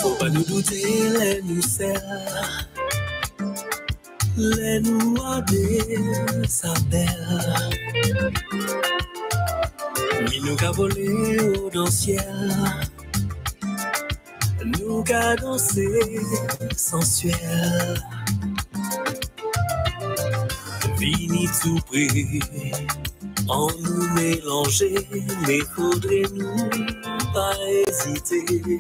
Faut pas nous douter, les nous serre, les nous des sa belle. Mi nous qu'a volé au dans ciel, nous qu'a dansé sensuel. Vini tout près, en nous mélanger, mais faudrait nous pas hésiter.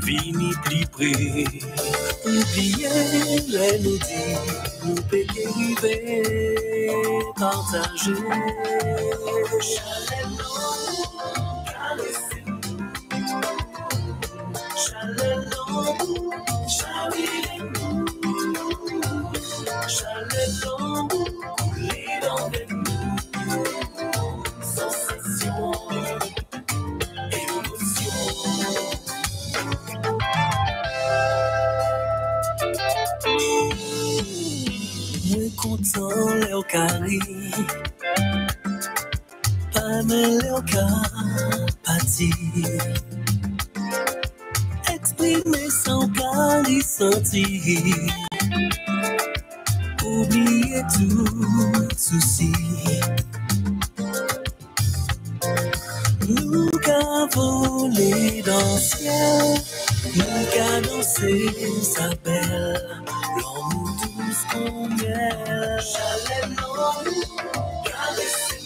Vini plus près, oubliez les nous dire, nous péqueriver, partager. Chaleur, caressez-nous, chaleur, chavirez-nous, chaleur, coulez dans les nous, sensation, émotion. Moi content Léo Cari, pas mais Léo Cari, exprimer sans cari sentir, oublier tout souci. Nous qu'a volé dans le ciel, nous qu'a dansé sa belle, l'amour douce comme elle.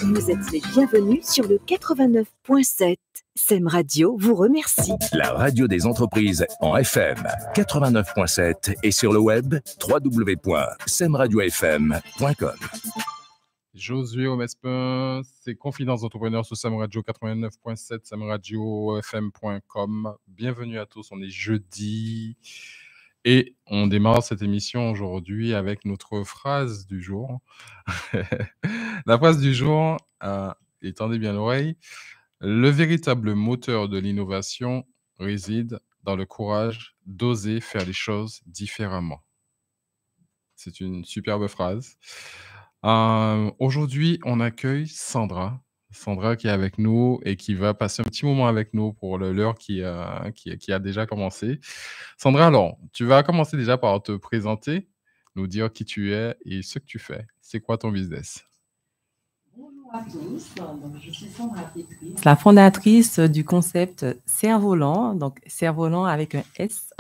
Vous êtes les bienvenus sur le 89.7. SEM Radio vous remercie. La radio des entreprises en FM 89.7 et sur le web www.semradiofm.com. Josué Omespin, c'est Confidence d'entrepreneurs sur SEM Radio 89.7, semradiofm.com. Bienvenue à tous, on est jeudi et on démarre cette émission aujourd'hui avec notre phrase du jour. La phrase du jour, et tendez bien l'oreille, le véritable moteur de l'innovation réside dans le courage d'oser faire les choses différemment. C'est une superbe phrase. Aujourd'hui, on accueille Sandra. Sandra qui est avec nous et qui va passer un petit moment avec nous pour l'heure qui a déjà commencé. Sandra, alors, tu vas commencer déjà par te présenter, nous dire qui tu es et ce que tu fais. C'est quoi ton business? Bonjour à tous, donc, je suis Sandra Pétris, la fondatrice du concept Cerf-Volant, donc Cerf-Volant avec un S.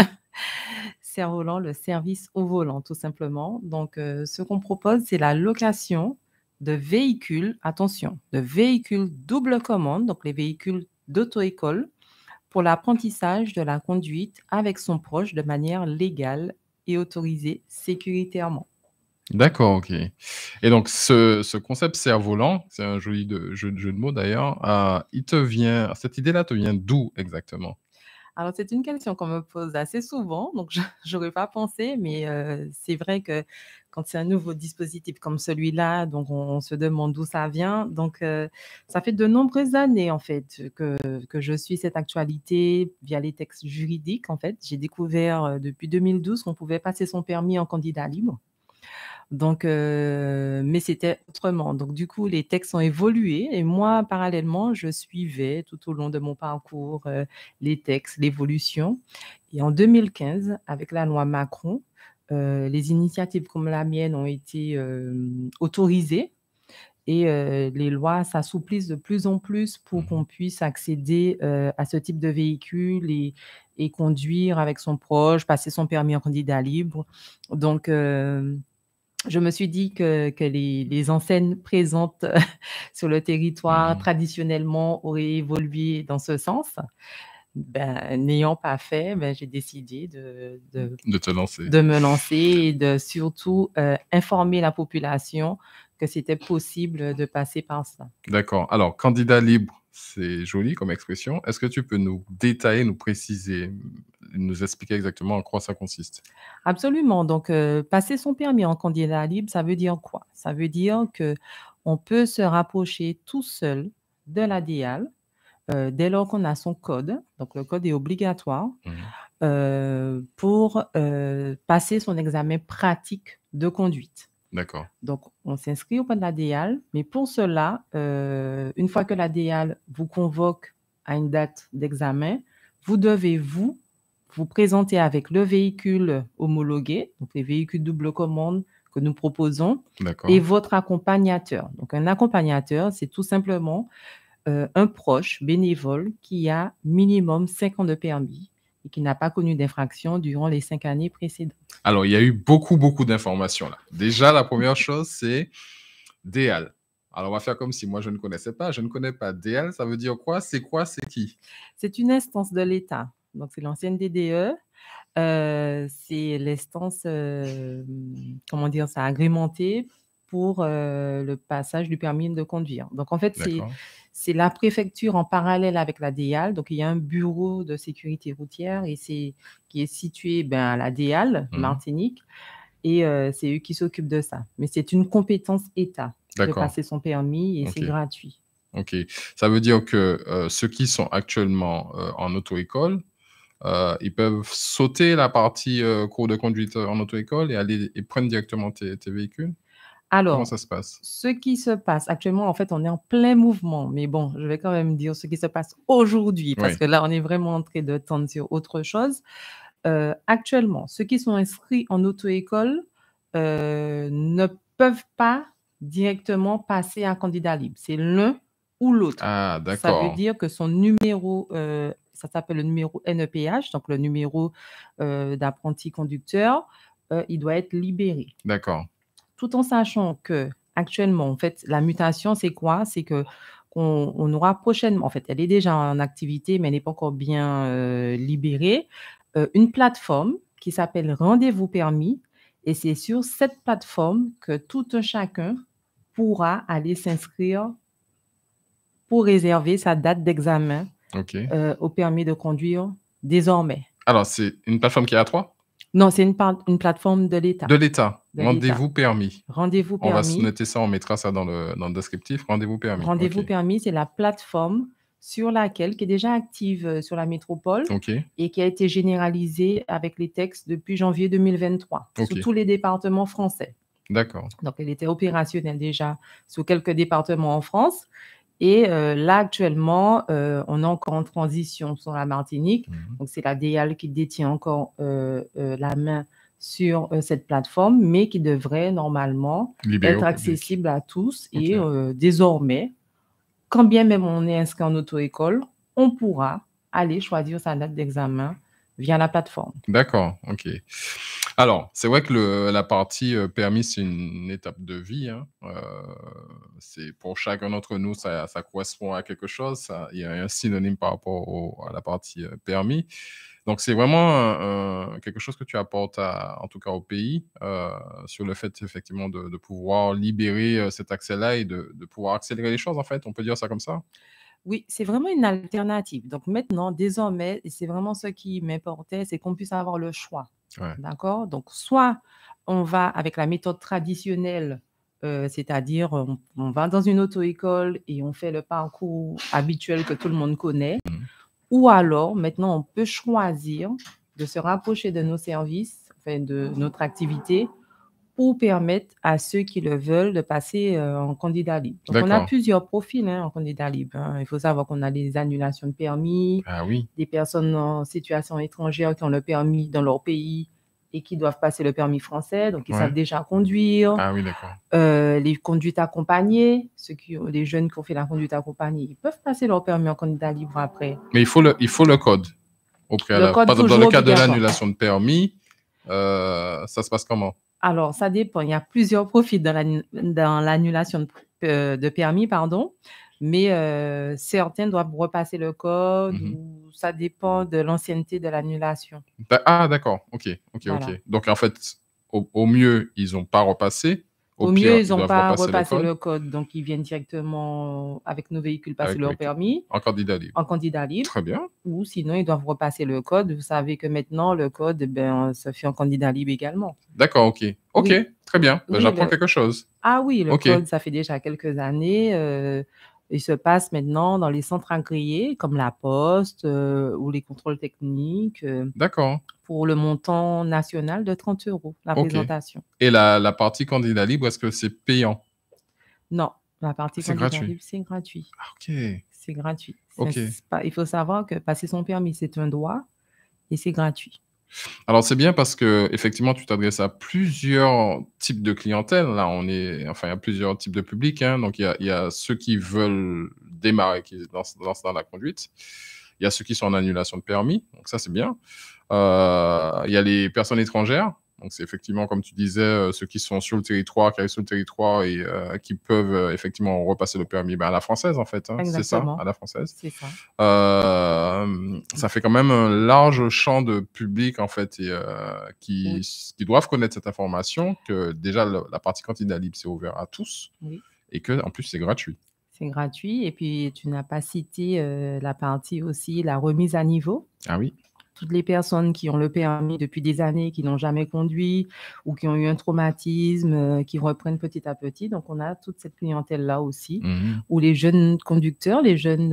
Cerf-Volant, le service au volant, tout simplement. Donc, ce qu'on propose, c'est la location de véhicules, attention, de véhicules double commande, donc les véhicules d'auto-école, pour l'apprentissage de la conduite avec son proche de manière légale et autorisée sécuritairement. D'accord, ok. Et donc, ce concept cerf-volant, c'est un joli jeu de mots d'ailleurs, cette idée-là te vient d'où exactement? Alors, c'est une question qu'on me pose assez souvent, donc je n'aurais pas pensé, mais c'est vrai que quand c'est un nouveau dispositif comme celui-là, donc on se demande d'où ça vient. Donc, ça fait de nombreuses années, en fait, que je suis cette actualité via les textes juridiques, en fait. J'ai découvert depuis 2012 qu'on pouvait passer son permis en candidat libre. Donc, mais c'était autrement. Donc, du coup, les textes ont évolué et moi, parallèlement, je suivais tout au long de mon parcours les textes, l'évolution. Et en 2015, avec la loi Macron, les initiatives comme la mienne ont été autorisées et les lois s'assouplissent de plus en plus pour qu'on puisse accéder à ce type de véhicule et conduire avec son proche, passer son permis en candidat libre. Donc, je me suis dit que les enseignes présentes sur le territoire traditionnellement auraient évolué dans ce sens. N'ayant pas fait, j'ai décidé de te lancer. De me lancer et de surtout informer la population que c'était possible de passer par ça. D'accord. Alors, candidat libre, c'est joli comme expression. Est-ce que tu peux nous détailler, nous préciser, nous expliquer exactement en quoi ça consiste? Absolument. Donc, passer son permis en candidat libre, ça veut dire quoi? Ça veut dire qu'on peut se rapprocher tout seul de la DEAL dès lors qu'on a son code. Donc, le code est obligatoire pour passer son examen pratique de conduite. D'accord. Donc, on s'inscrit auprès de la DEAL, mais pour cela, une fois que la DEAL vous convoque à une date d'examen, vous devez vous présenter avec le véhicule homologué, donc les véhicules double commande que nous proposons, D'accord. et votre accompagnateur. Donc, un accompagnateur, c'est tout simplement un proche bénévole qui a minimum 5 ans de permis et qui n'a pas connu d'infraction durant les 5 années précédentes. Alors, il y a eu beaucoup d'informations là. Déjà, la première chose, c'est DEAL. Alors, on va faire comme si moi, je ne connaissais pas. Je ne connais pas DEAL. Ça veut dire quoi? C'est qui? C'est une instance de l'État. Donc, c'est l'ancienne DDE. C'est l'instance, comment dire ça, agrémentée pour le passage du permis de conduire. Donc, en fait, c'est la préfecture en parallèle avec la DEAL. Donc, il y a un bureau de sécurité routière et qui est situé à la DEAL, Martinique. Et c'est eux qui s'occupent de ça. Mais c'est une compétence État de passer son permis et c'est gratuit. OK. Ça veut dire que ceux qui sont actuellement en auto-école, ils peuvent sauter la partie cours de conduite en auto-école et aller et prendre directement tes véhicules? Alors, comment ça se passe? Ce qui se passe actuellement, en fait, on est en plein mouvement. Mais bon, je vais quand même dire ce qui se passe aujourd'hui parce que là, on est vraiment en train de tendre sur autre chose. Actuellement, ceux qui sont inscrits en auto-école ne peuvent pas directement passer un candidat libre. C'est l'un ou l'autre. Ah, d'accord. Ça veut dire que son numéro, ça s'appelle le numéro NEPH, donc le numéro d'apprenti conducteur, il doit être libéré. D'accord. Tout en sachant que actuellement, en fait, la mutation, c'est quoi? C'est qu'on aura prochainement, en fait, elle est déjà en activité, mais elle n'est pas encore bien libérée, une plateforme qui s'appelle Rendez-vous Permis. Et c'est sur cette plateforme que tout un chacun pourra aller s'inscrire pour réserver sa date d'examen au permis de conduire désormais. Alors, c'est une plateforme qui est à 3? Non, c'est une plateforme de l'État. De l'État. Rendez-vous permis. Rendez-vous permis. On va se noter ça, on mettra ça dans le descriptif. Rendez-vous permis. Rendez-vous permis, c'est la plateforme sur laquelle, qui est déjà active sur la métropole et qui a été généralisée avec les textes depuis janvier 2023 sur tous les départements français. D'accord. Donc, elle était opérationnelle déjà sur quelques départements en France. Et là, actuellement, on est encore en transition sur la Martinique. Donc, c'est la DEAL qui détient encore la main sur cette plateforme, mais qui devrait normalement être accessible à tous. Et désormais, quand bien même on est inscrit en auto-école, on pourra aller choisir sa date d'examen via la plateforme. D'accord, OK. Alors, c'est vrai que la partie permis, c'est une étape de vie. Hein. C'est pour chacun d'entre nous, ça correspond à quelque chose. Il y a un synonyme par rapport à la partie permis. Donc, c'est vraiment quelque chose que tu apportes, en tout cas au pays, sur le fait, effectivement, de pouvoir libérer cet accès-là et de pouvoir accélérer les choses, en fait. On peut dire ça comme ça? Oui, c'est vraiment une alternative. Donc maintenant, désormais, c'est vraiment ce qui m'importait, c'est qu'on puisse avoir le choix. D'accord? Donc, soit on va avec la méthode traditionnelle, c'est-à-dire on va dans une auto-école et on fait le parcours habituel que tout le monde connaît, ou alors maintenant on peut choisir de se rapprocher de nos services, enfin de notre activité, pour permettre à ceux qui le veulent de passer en candidat libre. Donc, on a plusieurs profils en candidat libre. Il faut savoir qu'on a des annulations de permis, des personnes en situation étrangère qui ont le permis dans leur pays et qui doivent passer le permis français, donc ils savent déjà conduire. Ah oui, d'accord. Les conduites accompagnées, les jeunes qui ont fait la conduite accompagnée, ils peuvent passer leur permis en candidat libre après. Mais il faut le code au préalable. Par exemple, dans le cas de l'annulation de permis, ça se passe comment? Alors, ça dépend. Il y a plusieurs profils dans l'annulation de permis, mais certains doivent repasser le code ou ça dépend de l'ancienneté de l'annulation. Ah, d'accord. OK. Donc, en fait, au mieux, ils n'ont pas repassé. Au Au pire, mieux, ils ils n'ont doivent pas repasser le repassé code le code, donc ils viennent directement avec nos véhicules passer avec leur le permis en candidat libre. en candidat libre, Très bien. ou sinon ils doivent repasser le code. Vous savez que maintenant, le code, ben, se fait en candidat libre également. D'accord, OK. OK, Oui, très bien. Ben, oui, j'apprends quelque chose. ah oui, le OK. code, ça fait déjà quelques années. Il se passe maintenant dans les centres agréés comme la Poste ou les contrôles techniques D'accord. pour le montant national de 30 € la OK. présentation. Et la partie candidat libre, est-ce que c'est payant? Non, la partie C'est candidat gratuit? libre, c'est gratuit. Ah, OK. C'est gratuit. OK. C'est pas, il faut savoir que passer son permis, c'est un droit et c'est gratuit. Alors, c'est bien parce qu'effectivement, tu t'adresses à plusieurs types de clientèle. Là, enfin, il y a plusieurs types de publics, hein. Donc, il y a ceux qui veulent démarrer, qui lancent dans la conduite. Il y a ceux qui sont en annulation de permis. Donc, ça, c'est bien. Il y a les personnes étrangères. Donc, c'est effectivement, comme tu disais, ceux qui sont sur le territoire, qui arrivent sur le territoire et qui peuvent effectivement repasser le permis à la française, en fait, hein. C'est ça, Exactement. à la française. C'est ça. Ça fait quand même un large champ de public, en fait, et Oui. qui doivent connaître cette information, que déjà, la partie candidat libre, c'est ouvert à tous Oui. et que en plus, c'est gratuit. C'est gratuit. Et puis, tu n'as pas cité la partie aussi, la remise à niveau. Ah oui? Toutes les personnes qui ont le permis depuis des années, qui n'ont jamais conduit ou qui ont eu un traumatisme, qui reprennent petit à petit. Donc, on a toute cette clientèle-là aussi. Mhm. Ou les jeunes conducteurs, les jeunes,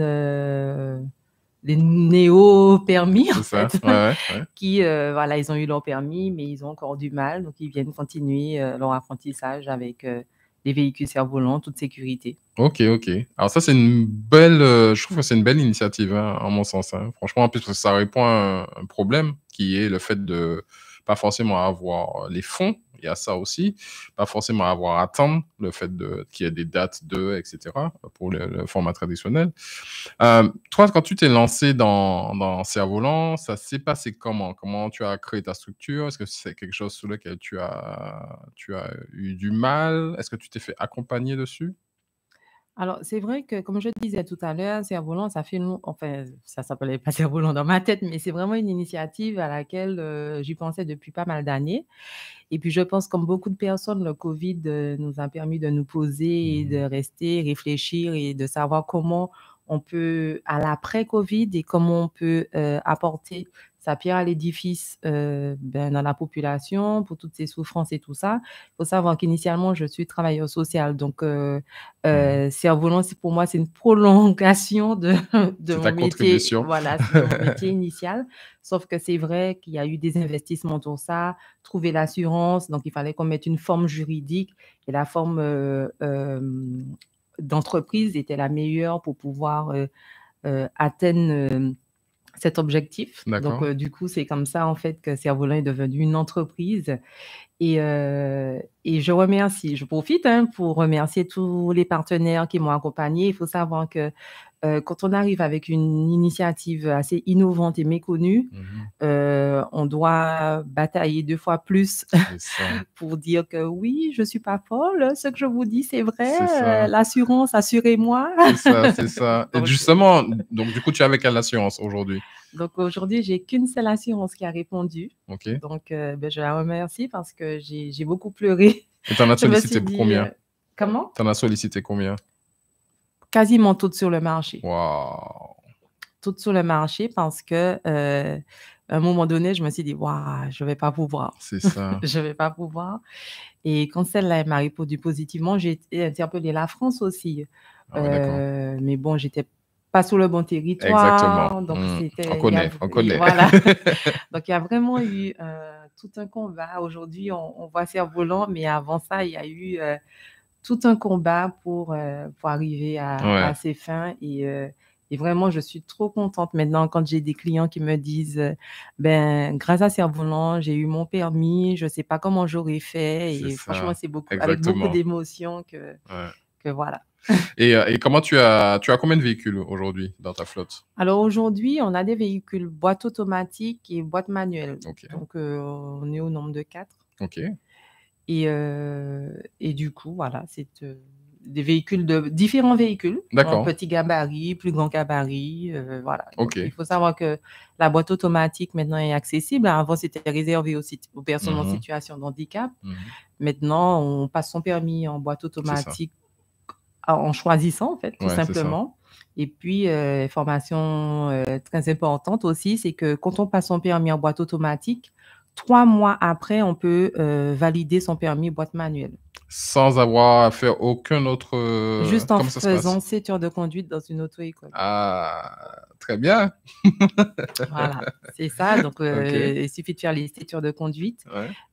les néo-permis, en C'est ça. fait, Ouais, ouais. qui, voilà, ils ont eu leur permis, mais ils ont encore du mal. Donc, ils viennent continuer leur apprentissage avec les véhicules cerfs-volants, toute sécurité. OK, OK. Alors ça, c'est je trouve que c'est une belle initiative, hein, en mon sens, hein. Franchement, en plus, parce que ça répond à un problème qui est le fait de pas forcément avoir les fonds. Il y a ça aussi. Pas forcément avoir à attendre le fait qu'il y ait des dates et cetera, pour le format traditionnel. Toi, quand tu t'es lancé dans Cerf-Volant, ça s'est passé comment? Comment tu as créé ta structure? Est-ce que c'est quelque chose sur lequel tu as eu du mal? Est-ce que tu t'es fait accompagner dessus? Alors, c'est vrai que, comme je disais tout à l'heure, Cerf-Volant, ça fait enfin, ça s'appelait pas Cerf-Volant dans ma tête, mais c'est vraiment une initiative à laquelle j'y pensais depuis pas mal d'années. Et puis, je pense, comme beaucoup de personnes, le Covid nous a permis de nous poser et de rester, réfléchir et de savoir comment on peut, à l'après-Covid, et comment on peut apporter sa pierre à l'édifice ben, dans la population pour toutes ces souffrances et tout ça. Il faut savoir qu'initialement, je suis travailleur social. Donc, Cerf-Volant, pour moi, c'est une prolongation de C'est mon ta métier. contribution. Voilà, c'est mon métier initial. Sauf que c'est vrai qu'il y a eu des investissements autour de ça, trouver l'assurance. Donc, il fallait qu'on mette une forme juridique et la forme d'entreprise était la meilleure pour pouvoir atteindre cet objectif. Donc, D'accord. du coup, c'est comme ça, en fait, que Cerf-Volant est devenu une entreprise. Et je profite pour remercier tous les partenaires qui m'ont accompagnée. Il faut savoir que quand on arrive avec une initiative assez innovante et méconnue, on doit batailler 2 fois plus C'est ça. pour dire que oui, je ne suis pas folle, ce que je vous dis, c'est vrai, C'est ça. l'assurance, assurez-moi. C'est ça, c'est ça. Et Donc, justement, donc du coup, tu es avec quelle assurance aujourd'hui? Donc aujourd'hui, j'ai qu'une seule assurance qui a répondu. OK. Donc, ben, je la remercie parce que j'ai beaucoup pleuré. Et tu en as Je me sollicité suis pour dit, combien? comment? Tu en as sollicité combien? Quasiment toutes sur le marché. Waouh! Toutes sur le marché parce que à un moment donné, je me suis dit, waouh, je ne vais pas pouvoir. C'est ça. Je ne vais pas pouvoir. Et quand celle-là elle m'a répondu positivement, j'ai interpellé la France aussi. Ah ouais, d'accord. Mais bon, j'étais pas sur le bon territoire. Exactement. Donc, c'était. On connaît. Voilà. Donc, il y a vraiment eu tout un combat. Aujourd'hui, on voit Cerf-Volant, mais avant ça, il y a eu tout un combat pour arriver à ses fins. Et vraiment, je suis trop contente maintenant quand j'ai des clients qui me disent ben, grâce à Cerf-Volant, j'ai eu mon permis, je ne sais pas comment j'aurais fait. C'est Et ça. franchement, c'est avec beaucoup Exactement. d'émotion que voilà. Et comment tu as combien de véhicules aujourd'hui dans ta flotte? Alors aujourd'hui, on a des véhicules boîte automatique et boîte manuelle. OK. Donc, on est au nombre de 4. OK. Et du coup, voilà, des véhicules différents véhicules. D'accord. Petit gabarit, plus grand gabarit, voilà. Donc, Ok. il faut savoir que la boîte automatique maintenant est accessible. Avant, c'était réservé aux personnes en situation de handicap. Maintenant, on passe son permis en boîte automatique en choisissant, en fait, tout simplement. Et puis, information très importante aussi, c'est que quand on passe son permis en boîte automatique, 3 mois après, on peut valider son permis boîte manuelle. Sans avoir à faire aucun autre... Juste en faisant 7 heures de conduite dans une auto-école. Ah, très bien. Voilà, c'est ça. Donc, il suffit de faire les 7 heures de conduite.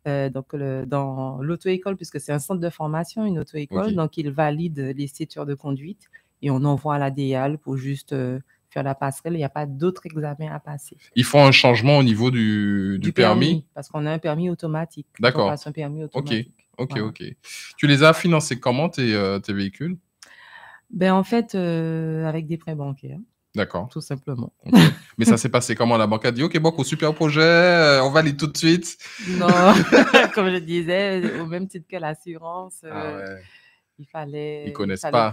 Donc, dans l'auto-école, puisque c'est un centre de formation, une auto-école, donc il valide les 7 heures de conduite et on envoie à la DEAL pour juste faire la passerelle. Il n'y a pas d'autres examens à passer. Ils font un changement au niveau du permis? Parce qu'on a un permis automatique. D'accord. On passe un permis automatique. Ok. Tu les as financés comment, tes véhicules? En fait, avec des prêts bancaires. D'accord. Tout simplement. Okay. Mais ça s'est passé comment? La banque a dit, OK, bon, super projet, on valide tout de suite. Non, comme je disais, au même titre que l'assurance, il fallait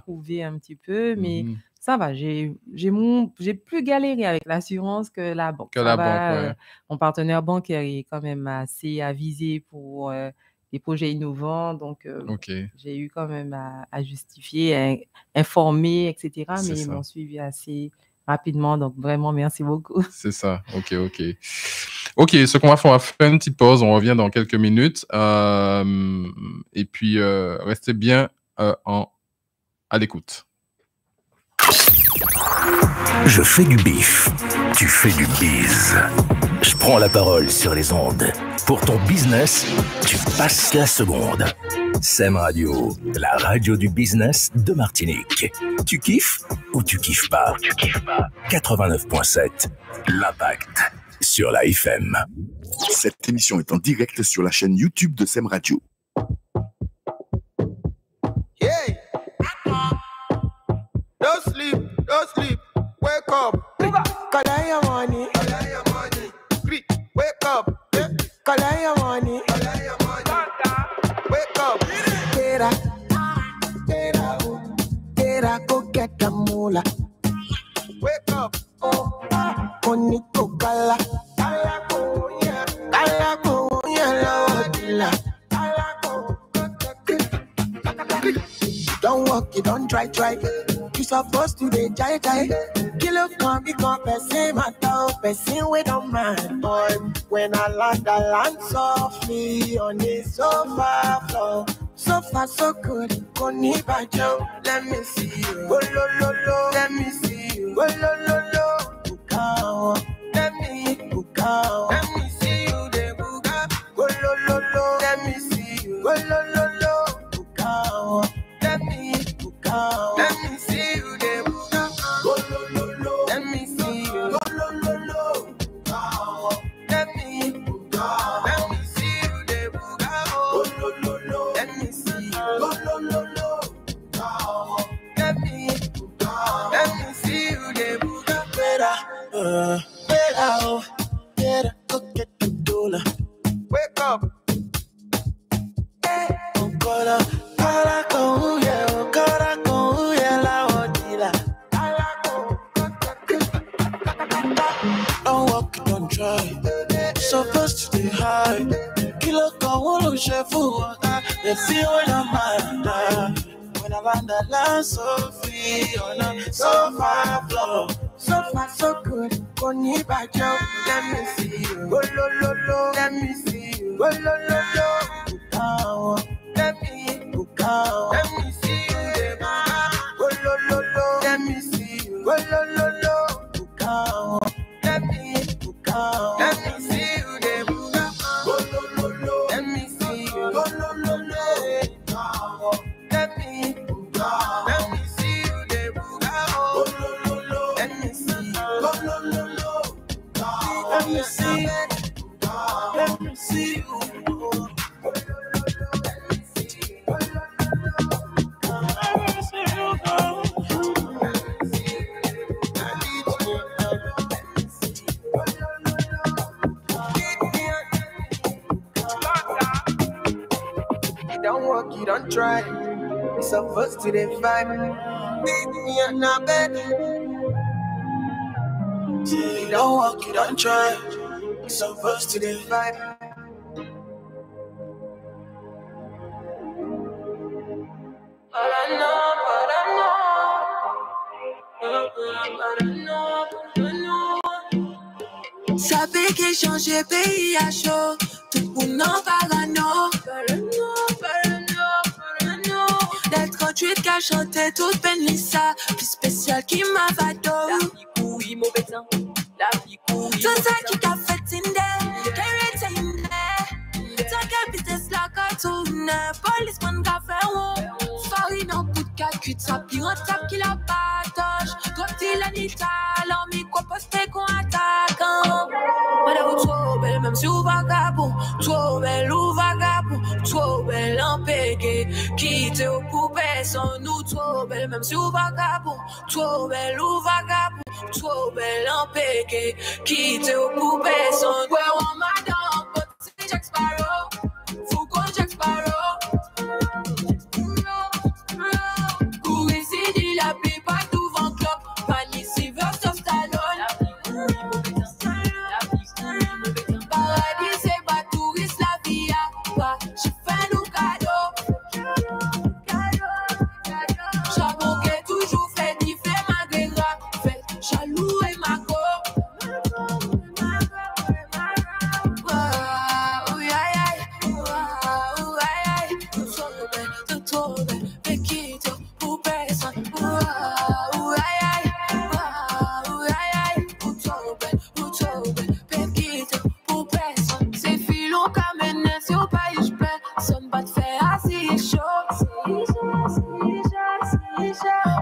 prouver un petit peu, mais ça va, j'ai plus galéré avec l'assurance que la banque. Mon partenaire bancaire est quand même assez avisé pour des projets innovants, donc j'ai eu quand même à justifier, informer, etc. Mais ils m'ont suivi assez rapidement, donc vraiment, merci beaucoup. C'est ça, ok. Ce qu'on va faire, on va faire une petite pause, on revient dans quelques minutes. Et puis, restez bien à l'écoute. Je fais du bif, tu fais du biz. Je prends la parole sur les ondes. Pour ton business, tu passes la seconde. SEM Radio, la radio du business de Martinique. Tu kiffes ou tu kiffes pas? 89.7, l'impact sur la FM. Cette émission est en direct sur la chaîne YouTube de SEM Radio. Hey! Don't sleep, wake up. Collect your money. Wake up. Collect your money. Wake up. Tera, go get the moolah. Wake up. Koniko kala. Kala kunya la. Don't walk, you don't try. You supposed to be jai. Kilo come become person matter, person we don't mind. Boy, when I land softly on the sofa floor. So far so good, Koni Bajo. Let me see you. Oh lo. Let me see you. Oh lo. Bukao. Let me see you. De buka. Oh lo. Let me see you. Oh lo. Bukao. Let me see you. De buka. Oh lo. Let me see you. Oh lo. Let me see you. De buka. Oh lo. Let me see you. Oh lo. Let me see you. De buka. Better, go get the dollar. Wake up. Hey, Okola, la odila. Don't walk, don't try. Supposed to stay high. Kilo kawolo shefu, they feel when I'm mad. When I land so free on a sofa floor. So far so good, Koni Bajo. Let me see you. Oh lo. Let me see you. Oh lo. Bukao. Let me see you. Oh lo. Let me see you. Oh lo. Bukao. Let me see you. Let me see you. Let me see you. Let me see you. Don't walk, you don't try. supposed to the vibe. Beat me on the bed. You don't walk, you don't try. You're supposed to the vibe. Ça fait qu'il change pays à chaud. Tout le monde en parano. D'être 38 qu'a chanté toute Benissa. Plus spécial qui m'a vado. La vie couille, mauvais temps. La vie couille. Tout ça qui t'a fait Tinder. Carré Tinder. Tant qu'à business la cartoon. Policeman qu'a fait on. Sorry, non, coup de calcul. Ça pire en tape qui la partage. Toi, t'es l'anita. L'homme, quoi, posté qu'on attaque. Madame, trop belle, même si vous vagabond. Trop belle ou vagabond. Trop belle en pégué. Quitte aux poupées sans nous. Trop belle, même si vous vagabond. Trop belle ou vagabond. Trop belle en pégué. Quitte aux poupées sans nous. Ouais, on madame, but c'est Jack Sparrow. Faut qu'on Jack Sparrow. Pour ici, dit la paix, pas tout vent club. Panique, si veut, sauf Stallone. Paradis, c'est pas touriste, la vie a pas. J'ai fait nous cadeaux. Chabon qui est toujours fait, ni fait malgré grave. Fait jaloux et mago.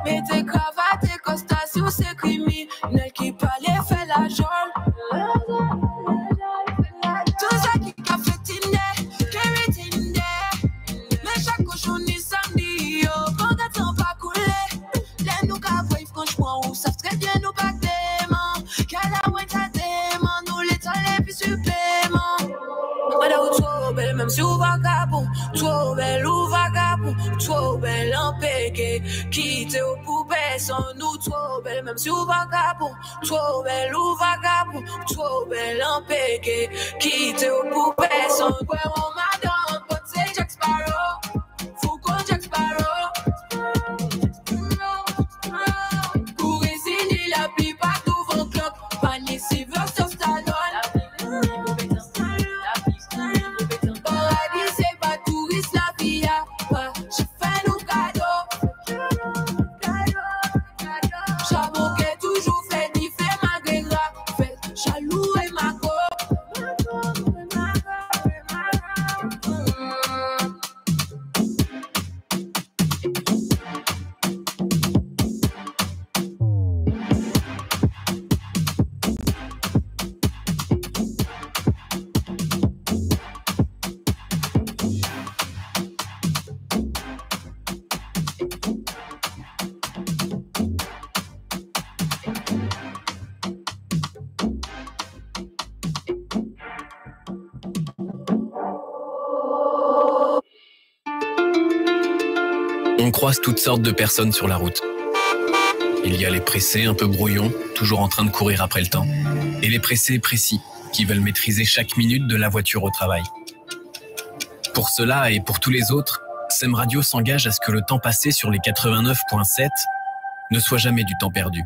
Mais t'es cravate et costation, c'est criminel qui parlait, fait la jolle. Tout ça qui a fait Tinder, carré Tinder. Mais chaque cochon est samedi, yo, quand t'attends pas couler. Les nous qu'à voir, franchement, ou savent très bien nous pas dément. Qu'à la ouette à dément, nous les talés puis supplément. Madame, trop belle, même si vous vagabond. Trop belle ou vagabond. Trop belle en pégué. Quitte aux poupées sans nous. Trop belle, même si vous vagabond. Trop belle ou vagabond. Trop belle en pégué. Quitte aux poupées sans nous. Ouais, on madame, but c'est Jack Sparrow. Faut qu'on Jack Sparrow. Pour ici, ni la pluie, pas tout vent club. Panique, si veut, sauf Stallone. Paradis, c'est pas touriste, la vie a pas. J'ai fait nous cadeaux. Chabon qui est toujours fait, ni fait malgré grave. Fait jaloux et mago. On croise toutes sortes de personnes sur la route. Il y a les pressés un peu brouillons, toujours en train de courir après le temps. Et les pressés précis, qui veulent maîtriser chaque minute de la voiture au travail. Pour cela et pour tous les autres, SEM Radio s'engage à ce que le temps passé sur les 89.7 ne soit jamais du temps perdu.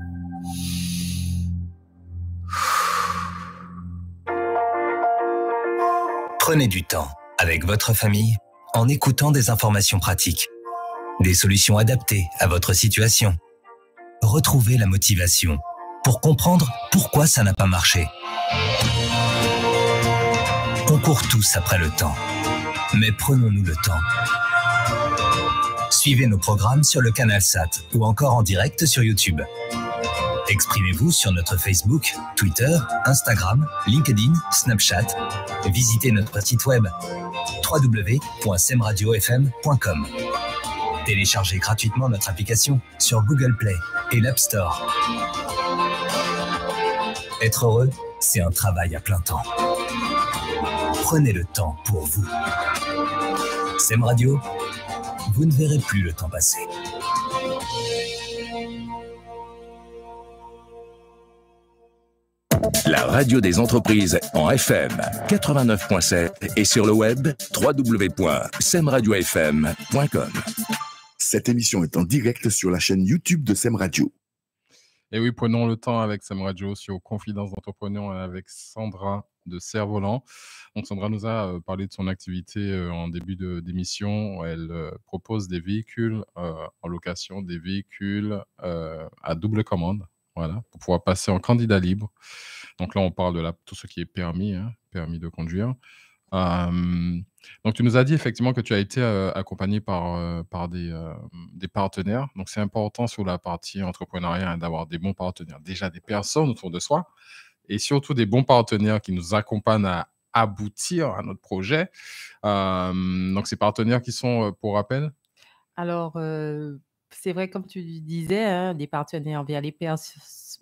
Prenez du temps avec votre famille en écoutant des informations pratiques, des solutions adaptées à votre situation. Retrouvez la motivation pour comprendre pourquoi ça n'a pas marché. On court tous après le temps, mais prenons-nous le temps. Suivez nos programmes sur le canal SAT ou encore en direct sur YouTube. Exprimez-vous sur notre Facebook, Twitter, Instagram, LinkedIn, Snapchat. Visitez notre site web www.semradiofm.com. Téléchargez gratuitement notre application sur Google Play et l'App Store. Être heureux, c'est un travail à plein temps. Prenez le temps pour vous. SEM Radio, vous ne verrez plus le temps passer. La radio des entreprises en FM 89.7 et sur le web www.semradiofm.com. Cette émission est en direct sur la chaîne YouTube de Sem Radio. Et oui, prenons le temps avec Sem Radio sur Confidence d'entrepreneurs avec Sandra de Cerf-Volant. Donc Sandra nous a parlé de son activité en début d'émission. Elle propose des véhicules en location, des véhicules à double commande, voilà, pour pouvoir passer en candidat libre. Donc là, on parle de tout ce qui est permis, permis de conduire. Donc tu nous as dit effectivement que tu as été accompagné par des partenaires. Donc c'est important sur la partie entrepreneuriat d'avoir des bons partenaires. Déjà des personnes autour de soi et surtout des bons partenaires qui nous accompagnent à aboutir à notre projet. Donc ces partenaires qui sont, pour rappel? Alors, c'est vrai, comme tu disais, des partenaires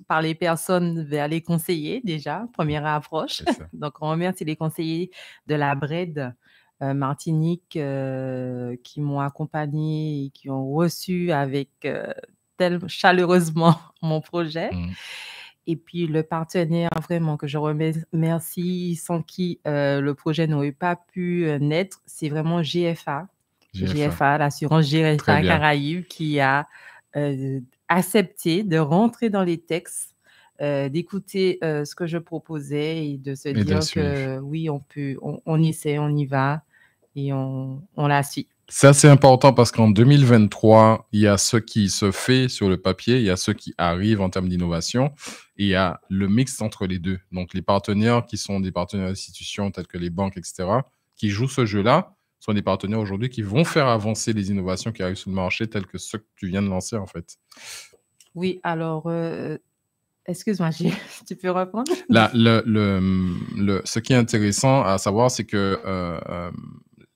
par les personnes vers les conseillers déjà, première approche. C'est ça. Donc, on remercie les conseillers de la BRED Martinique qui m'ont accompagnée et qui ont reçu avec chaleureusement mon projet. Mmh. Et puis, le partenaire vraiment que je remercie, sans qui le projet n'aurait pas pu naître, c'est vraiment GFA. GFA, l'assurance Très GFA bien. Caraïbes, qui a accepté de rentrer dans les textes, d'écouter ce que je proposais et de se Et de dire suivre. que oui, on essaie, on y va et on la suit. Ça, c'est important parce qu'en 2023, il y a ce qui se fait sur le papier, il y a ce qui arrive en termes d'innovation et il y a le mix entre les deux. Donc, les partenaires qui sont des partenaires d'institutions tels que les banques, etc., qui jouent ce jeu-là, sont des partenaires aujourd'hui qui vont faire avancer les innovations qui arrivent sur le marché telles que ceux que tu viens de lancer, en fait. Oui, alors, excuse-moi, tu peux reprendre? Là, ce qui est intéressant à savoir, c'est que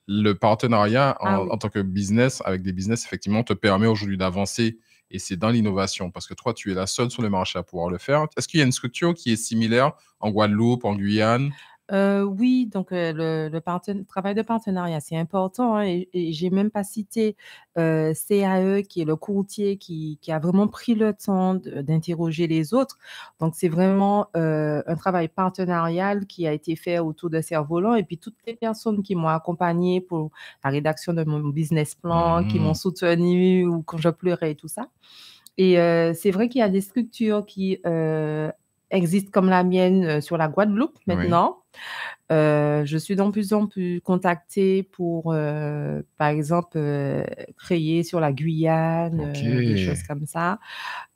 le partenariat Oui. en tant que business, avec des business, effectivement, te permet aujourd'hui d'avancer et c'est dans l'innovation parce que toi, tu es la seule sur le marché à pouvoir le faire. Est-ce qu'il y a une structure qui est similaire en Guadeloupe, en Guyane? Oui, donc le travail de partenariat, c'est important, et j'ai même pas cité CAE, qui est le courtier qui a vraiment pris le temps d'interroger les autres. Donc, c'est vraiment un travail partenarial qui a été fait autour de Cerf-Volant et puis toutes les personnes qui m'ont accompagnée pour la rédaction de mon business plan, qui m'ont soutenue ou quand je pleurais et tout ça. Et c'est vrai qu'il y a des structures qui existent comme la mienne sur la Guadeloupe Oui. maintenant. Je suis de plus en plus contactée pour, par exemple, créer sur la Guyane, Ok. des choses comme ça.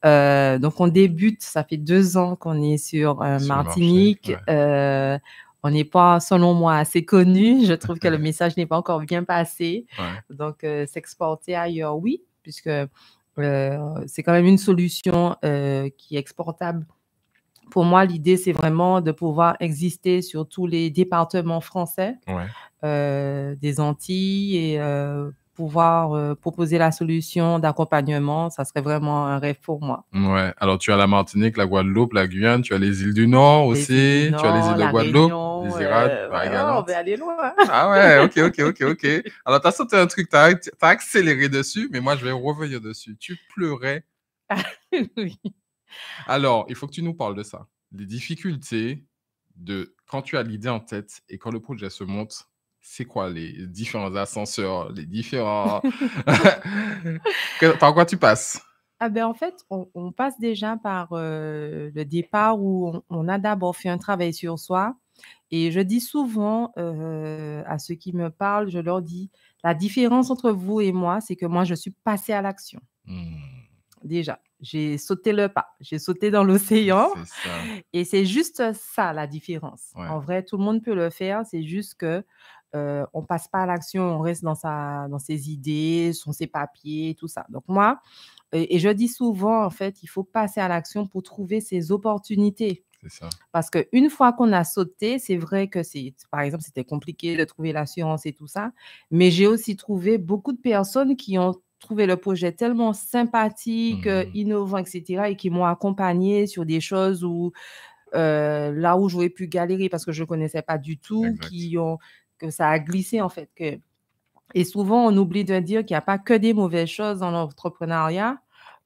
Donc, on débute, ça fait 2 ans qu'on est sur Sur le marché, Martinique. ouais. On n'est pas, selon moi, assez connu. Je trouve que le message n'est pas encore bien passé. Ouais. Donc, s'exporter ailleurs, oui, puisque c'est quand même une solution qui est exportable. Pour moi, l'idée, c'est vraiment de pouvoir exister sur tous les départements français Ouais. des Antilles et pouvoir proposer la solution d'accompagnement. Ça serait vraiment un rêve pour moi. Ouais. Alors, tu as la Martinique, la Guadeloupe, la Guyane, tu as les îles du Nord Les aussi, îles du tu as les Nord, îles de la Guadeloupe, Réunion, les Irades, ouais, on va aller loin. Ah ouais, ok. Alors, tu as sauté un truc, tu as accéléré dessus, mais moi, je vais revenir dessus. Tu pleurais. Oui. Alors, il faut que tu nous parles de ça. Les difficultés de quand tu as l'idée en tête et quand le projet se monte, c'est quoi les différents ascenseurs, les différents... Par quoi tu passes? Ah ben, en fait, on passe déjà par le départ où on a d'abord fait un travail sur soi. Et je dis souvent à ceux qui me parlent, je leur dis, la différence entre vous et moi, c'est que moi, je suis passée à l'action. Déjà, j'ai sauté le pas, j'ai sauté dans l'océan C'est ça. et c'est juste ça la différence. Ouais. En vrai, tout le monde peut le faire, c'est juste que on passe pas à l'action, on reste dans ses idées, sur ses papiers, tout ça. Donc moi, et je dis souvent, en fait, il faut passer à l'action pour trouver ses opportunités. C'est ça. Parce qu'une fois qu'on a sauté, c'est vrai que par exemple, c'était compliqué de trouver l'assurance et tout ça, mais j'ai aussi trouvé beaucoup de personnes qui ont trouvé le projet tellement sympathique, innovant, etc., et qui m'ont accompagnée sur des choses où, là où j'aurais pu galérer parce que je ne connaissais pas du tout, Exact. que ça a glissé, en fait, que Et souvent, on oublie de dire qu'il n'y a pas que des mauvaises choses dans l'entrepreneuriat.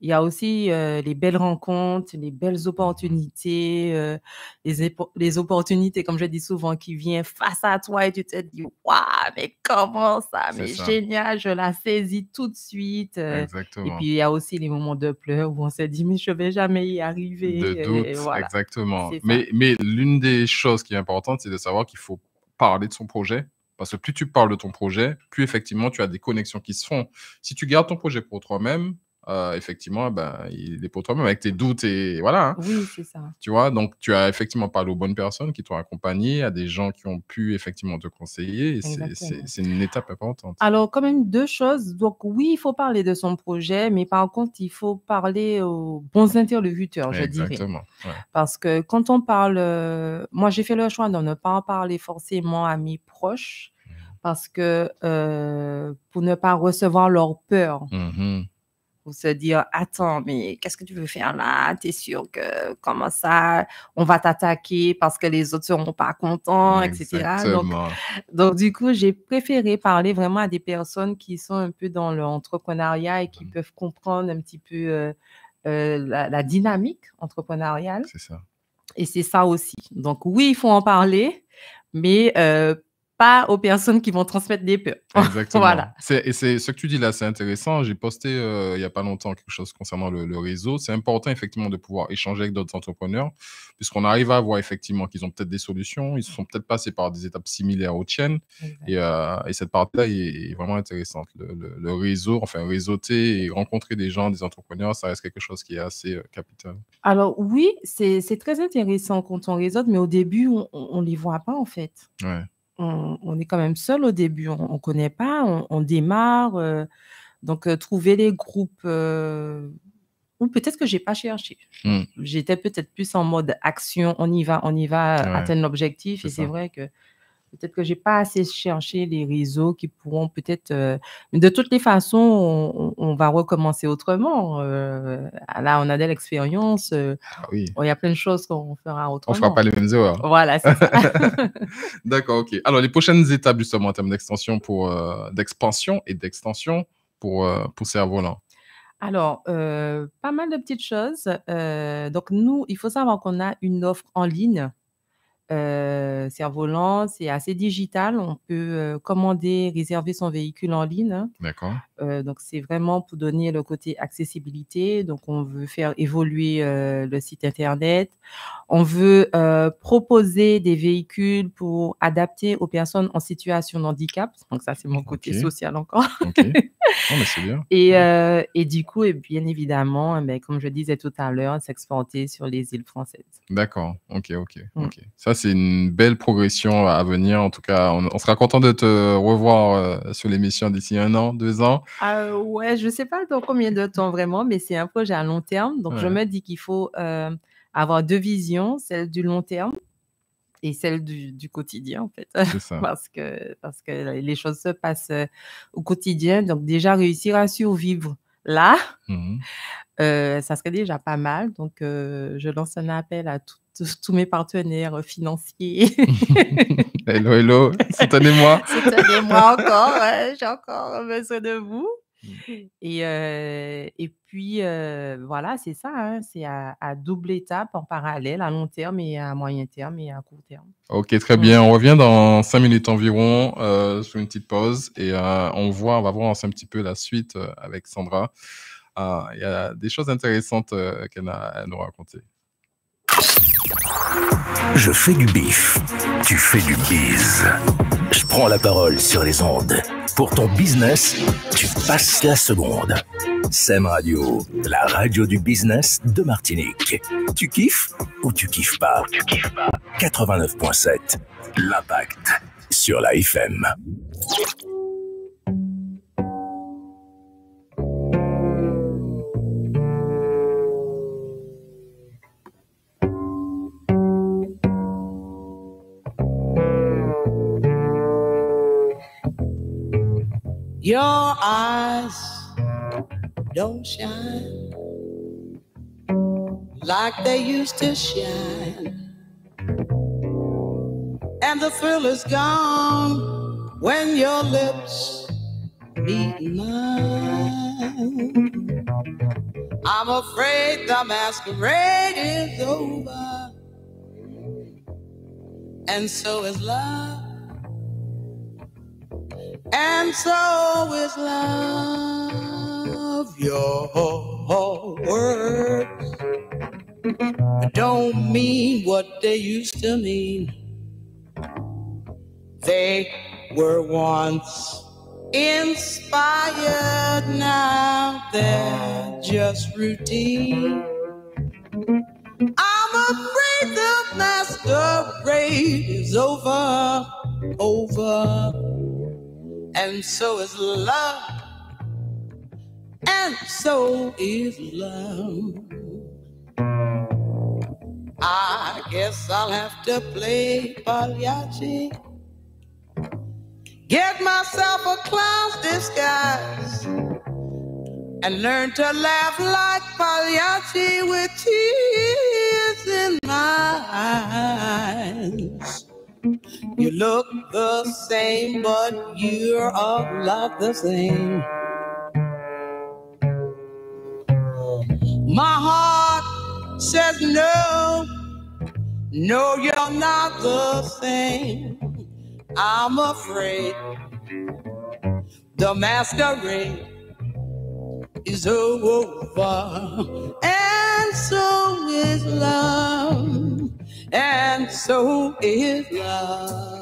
Il y a aussi les belles rencontres, les belles opportunités, les opportunités, comme je dis souvent, qui viennent face à toi et tu te dis, waouh, mais comment ça? C'est Mais ça. génial, je la saisis tout de suite. Et Exactement. puis, il y a aussi les moments de pleurs où on se dit, mais je ne vais jamais y De arriver. doute, Et voilà, exactement. c'est ça. Mais l'une des choses qui est importante, c'est de savoir qu'il faut parler de son projet. Parce que plus tu parles de ton projet, plus effectivement tu as des connexions qui se font. Si tu gardes ton projet pour toi-même, effectivement, ben, il est pour toi-même avec tes doutes et voilà. Hein. Oui, c'est ça. Tu vois, donc tu as effectivement parlé aux bonnes personnes qui t'ont accompagné, à des gens qui ont pu effectivement te conseiller. Et Exactement. c'est une étape importante. Alors, quand même, deux choses. Donc, oui, il faut parler de son projet, mais par contre, il faut parler aux bons interlocuteurs, je dirais. Exactement. Ouais. Parce que quand on parle, moi, j'ai fait le choix de ne pas en parler forcément à mes proches, parce que pour ne pas recevoir leur peur. Mhm. Pour se dire, attends, mais qu'est-ce que tu veux faire là? T'es sûr que, comment ça, on va t'attaquer parce que les autres seront pas contents, etc. Exactement. Donc, du coup, j'ai préféré parler vraiment à des personnes qui sont un peu dans l'entrepreneuriat et qui peuvent comprendre un petit peu la dynamique entrepreneuriale. C'est ça. Et c'est ça aussi. Donc, oui, il faut en parler, mais pas aux personnes qui vont transmettre des peurs. Exactement. Voilà. Et c'est ce que tu dis là, c'est intéressant. J'ai posté il n'y a pas longtemps quelque chose concernant le réseau. C'est important effectivement de pouvoir échanger avec d'autres entrepreneurs, puisqu'on arrive à voir effectivement qu'ils ont peut-être des solutions. Ils sont peut-être passés par des étapes similaires aux tiennes. Et cette partie-là est vraiment intéressante. Le réseau, enfin réseauter et rencontrer des gens, des entrepreneurs, ça reste quelque chose qui est assez capital. Alors oui, c'est très intéressant quand on réseaute, mais au début, on ne les voit pas en fait. Ouais. On est quand même seul au début, on ne connaît pas, on démarre. Donc, trouver les groupes, ou peut-être que je n'ai pas cherché. J'étais peut-être plus en mode action, on y va atteindre l'objectif. Et c'est vrai que peut-être que je n'ai pas assez cherché les réseaux qui pourront peut-être... mais de toutes les façons, on va recommencer autrement. Là, on a de l'expérience. Oui. Il y a plein de choses qu'on fera autrement. On ne fera pas les mêmes erreurs. Voilà, c'est ça. D'accord, ok. Alors, les prochaines étapes, justement, en termes d'expansion et d'extension pour Cerf-Volant. Alors, pas mal de petites choses. Donc, nous, il faut savoir qu'on a une offre en ligne. Cerf-Volant, c'est assez digital. On peut commander, réserver son véhicule en ligne. Hein. D'accord. Donc, c'est vraiment pour donner le côté accessibilité. Donc, on veut faire évoluer le site Internet. On veut proposer des véhicules pour adapter aux personnes en situation de handicap. Donc, ça, c'est mon côté social encore. Ok. Oh, mais c'est bien. Et du coup, et bien évidemment, comme je disais tout à l'heure, s'exporter sur les îles françaises. D'accord. Ok. Ça, c'est une belle progression à venir. En tout cas, on sera content de te revoir sur l'émission d'ici 1 an, 2 ans. Ouais, je ne sais pas dans combien de temps vraiment, mais c'est un projet à long terme. Donc, je me dis qu'il faut avoir 2 visions, celle du long terme et celle du quotidien, en fait. C'est ça. parce que les choses se passent au quotidien. Donc, déjà, réussir à survivre là, ça serait déjà pas mal. Donc, je lance un appel à tous mes partenaires financiers. Hello, soutenez-moi. Soutenez-moi encore, j'ai encore besoin de vous. Et puis, voilà, c'est ça, hein, c'est à double étape en parallèle, à long terme et à moyen terme et à court terme. Ok, très bien. On revient dans 5 minutes environ, sur une petite pause et on va voir un petit peu la suite avec Sandra. Il y a des choses intéressantes qu'elle a à nous raconter. Je fais du bif, tu fais du biz. Je prends la parole sur les ondes. Pour ton business, tu passes la seconde. SEM Radio, la radio du business de Martinique. Tu kiffes ou tu kiffes pas? 89.7, l'impact sur la FM. Your eyes don't shine like they used to shine, and the thrill is gone when your lips me mine. I'm afraid the masquerade is over, and so is love, and so is love. Your words don't mean what they used to mean. They were once inspired, now they're just routine. I'm afraid the masquerade is over, and so is love, and so is love. I guess I'll have to play Pagliacci, get myself a clown's disguise, and learn to laugh like Pagliacci with tears in my eyes. You look the same, but you're a lot the same. My heart says no, no, you're not the same. I'm afraid the masquerade is over, and so is love, and so is love.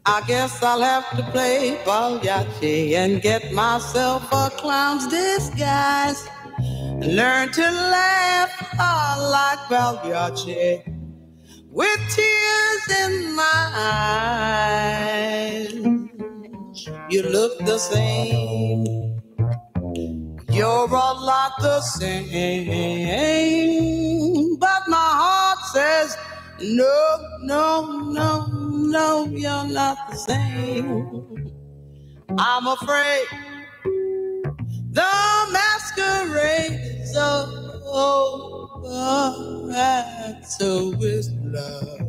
I guess I'll have to play Pagliacci and get myself a clown's disguise, and learn to laugh like Pagliacci with tears in my eyes. You look the same, you're a lot the same, but my heart says no, no, no, no, you're not the same. I'm afraid the masquerade is over, and so is love,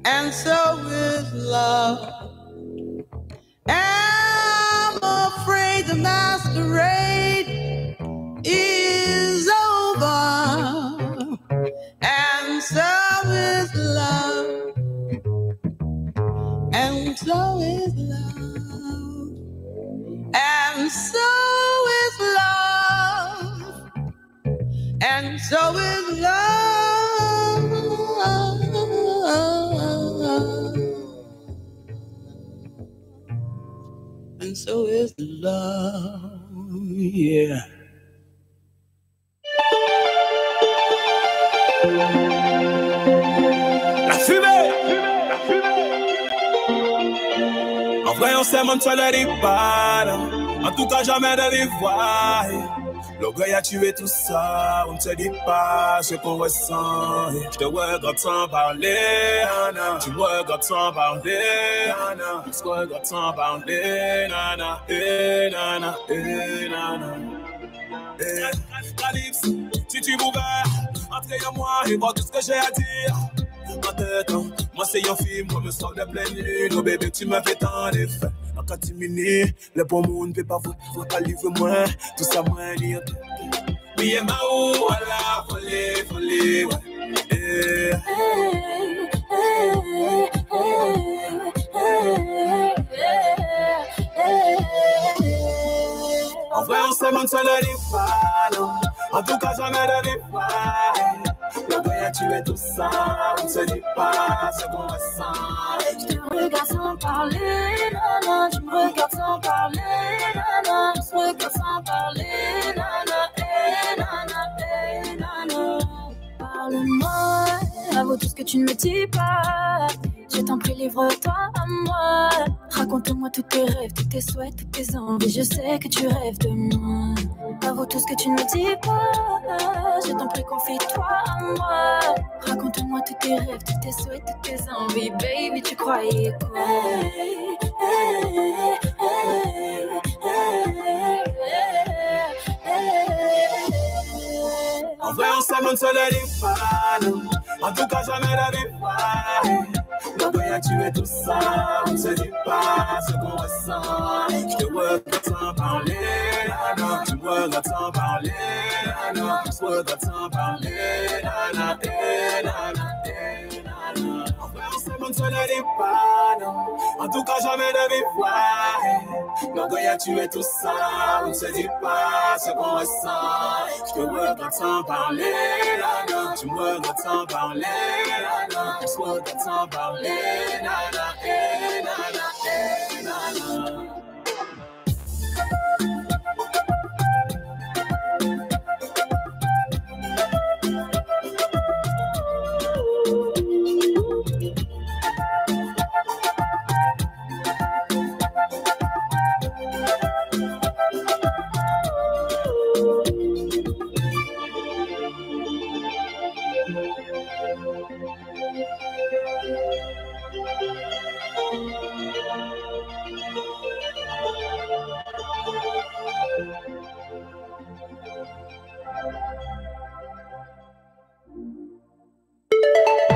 and so is love. I'm afraid the masquerade is over, and so is love, and so is love, and so is love, and so is love, and so is love, yeah. La fumée! En vrai, on s'aime, on ne se le dit pas. En tout cas, jamais de les voir. L'orgueil a tué tout ça. On ne se dit pas ce qu'on ressent. Je te regarde sans parler, Anna. Tu me regardes sans parler, Anna. Je te regarde sans parler, Nana. Nana, Nana. Si tu pouvais entrer en moi et voir tout ce que j'ai à dire. En tête, Moi c'est un film, moi me sors de pleine lune. Oh bébé, tu me fais tant d'effets. En catimini, le bon monde ne peut pas voir livre-moi. Tout ça, moi, lire. Oui, et ma ou, voilà, volé, ouais. En vrai, on s'aime, on ne se le dit pas, non. En tout cas, jamais de l'effet. L'orgueil tu es tout ça, on ne se dit pas ce qu'on ressent. Je te regarde sans parler, nana. Tu me regardes sans parler, nana. On se regarde sans parler, nana. Nana. Parle-moi, avoue tout ce que tu ne me dis pas. Je t'en prie, livre-toi à moi. Raconte-moi tous tes rêves, tous tes souhaits, toutes tes envies. Je sais que tu rêves de moi. Avoue tout ce que tu ne me dis pas. Je t'en prie, confie-toi à moi. Raconte-moi tous tes rêves, tous tes souhaits, toutes tes envies. Baby, tu croyais quoi? En vrai, on s'aime, on ne se le dit pas, non. En tout cas, jamais de l'effet. L'orgueil tu es tout ça, on ne se dit pas ce qu'on ressent. Je te regarde sans parler, nana. Tu me regardes sans parler, nana. Je te regarde sans parler, nana. En vrai, on s'aime, on ne se le dit pas, non. En tout cas, jamais de l'effet. L'orgueil tu es tout ça, on ne se dit pas ce qu'on ressent. Je te regarde sans parler, nana. Tu me regardes sans parler, nana. Je te regarde sans parler, nana.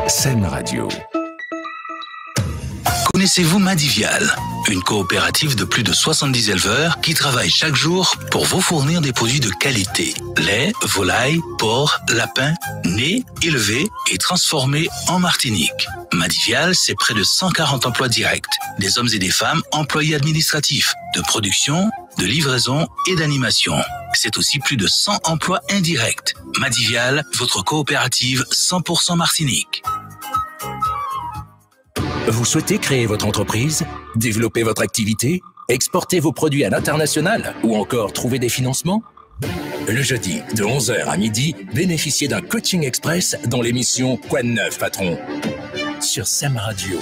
SEM Radio. Connaissez-vous Madivial, une coopérative de plus de 70 éleveurs qui travaillent chaque jour pour vous fournir des produits de qualité. Lait, volaille, porc, lapin, nés, élevés et transformés en Martinique. Madivial, c'est près de 140 emplois directs, des hommes et des femmes employés administratifs, de production, de livraison et d'animation. C'est aussi plus de 100 emplois indirects. Madivial, votre coopérative 100% Martinique. Vous souhaitez créer votre entreprise, développer votre activité, exporter vos produits à l'international ou encore trouver des financements? Le jeudi, de 11h à midi, bénéficiez d'un coaching express dans l'émission Quoi de neuf, patron? Sur SEM Radio.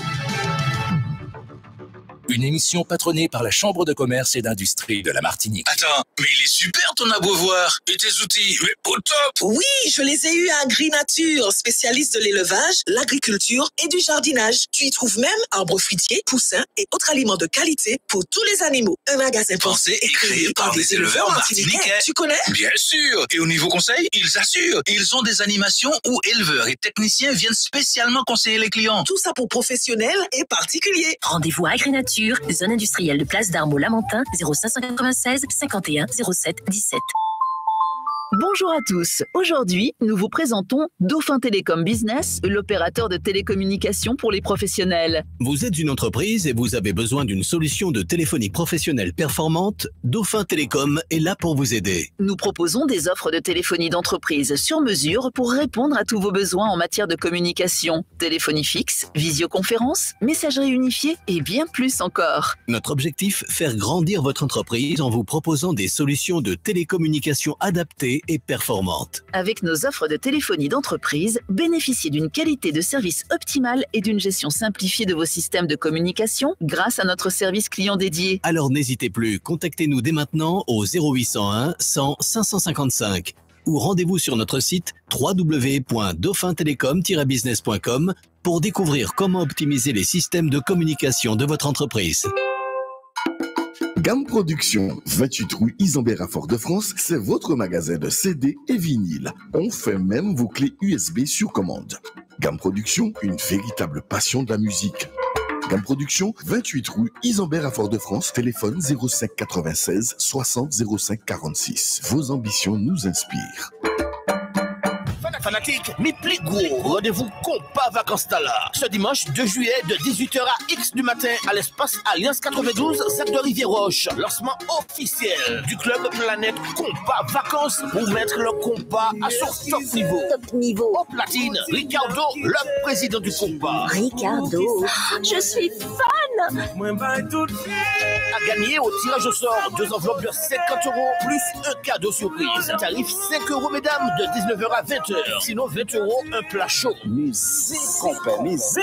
Une émission patronnée par la Chambre de commerce et d'industrie de la Martinique. Attends, mais il est super ton abreuvoir et tes outils, mais au top! Oui, je les ai eus à Agri-Nature, spécialiste de l'élevage, l'agriculture et du jardinage. Tu y trouves même arbres fruitiers, poussins et autres aliments de qualité pour tous les animaux. Un magasin pensé et créé par des éleveurs martiniquais. Tu connais? Bien sûr! Et au niveau conseil, ils assurent. Ils ont des animations où éleveurs et techniciens viennent spécialement conseiller les clients. Tout ça pour professionnels et particuliers. Rendez-vous à Agri-Nature, zone industrielle de Place d'Armor-Lamentin, 0596 51 07 17. Bonjour à tous. Aujourd'hui, nous vous présentons Dauphin Télécom Business, l'opérateur de télécommunications pour les professionnels. Vous êtes une entreprise et vous avez besoin d'une solution de téléphonie professionnelle performante? Dauphin Télécom est là pour vous aider. Nous proposons des offres de téléphonie d'entreprise sur mesure pour répondre à tous vos besoins en matière de communication. Téléphonie fixe, visioconférence, messagerie unifiée et bien plus encore. Notre objectif, faire grandir votre entreprise en vous proposant des solutions de télécommunication adaptées et performantes. Avec nos offres de téléphonie d'entreprise, bénéficiez d'une qualité de service optimale et d'une gestion simplifiée de vos systèmes de communication grâce à notre service client dédié. Alors n'hésitez plus, contactez-nous dès maintenant au 0801 100 555 ou rendez-vous sur notre site www.dauphintelecom-business.com pour découvrir comment optimiser les systèmes de communication de votre entreprise. Gamme Production, 28 rue Isambert à Fort-de-France, c'est votre magasin de CD et vinyle. On fait même vos clés USB sur commande. Gamme Production, une véritable passion de la musique. Gamme Production, 28 rue Isambert à Fort-de-France, téléphone 05 96 60 05 46. Vos ambitions nous inspirent. Fanatique, mais plus gros. Rendez-vous Compas Vacances Tala. Ce dimanche 2 juillet de 18h à X du matin à l'espace Alliance 92, Sac de Rivière-Roche. Lancement officiel du club Planète Compas Vacances pour mettre le compas à son top niveau. Top niveau. Au platine, Ricardo, le président du compas. Ricardo, je suis fan. À gagner au tirage au sort 2 enveloppes de 50 € plus un cadeau surprise. Tarif 5 € mesdames de 19h à 20h. Sinon 20 € un plat chaud. Musique, compère, musique.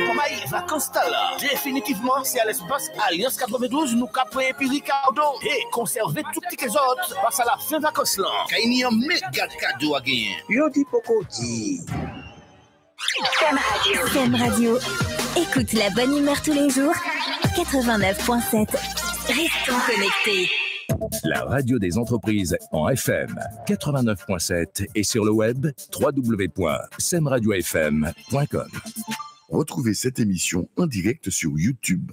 Combaï Vacances Tala. Définitivement, c'est à l'espace Alliance 92, nous capons et puis Ricardo. Et conservez tout petit autres. Passe à la fin vacances là. Car il y a un méga cadeau à gagner. Yo dit Poco dit. Sème Radio. Écoute la bonne humeur tous les jours. 89.7. Restons connectés. La radio des entreprises en FM 89.7 et sur le web www.semradiofm.com. Retrouvez cette émission en direct sur YouTube.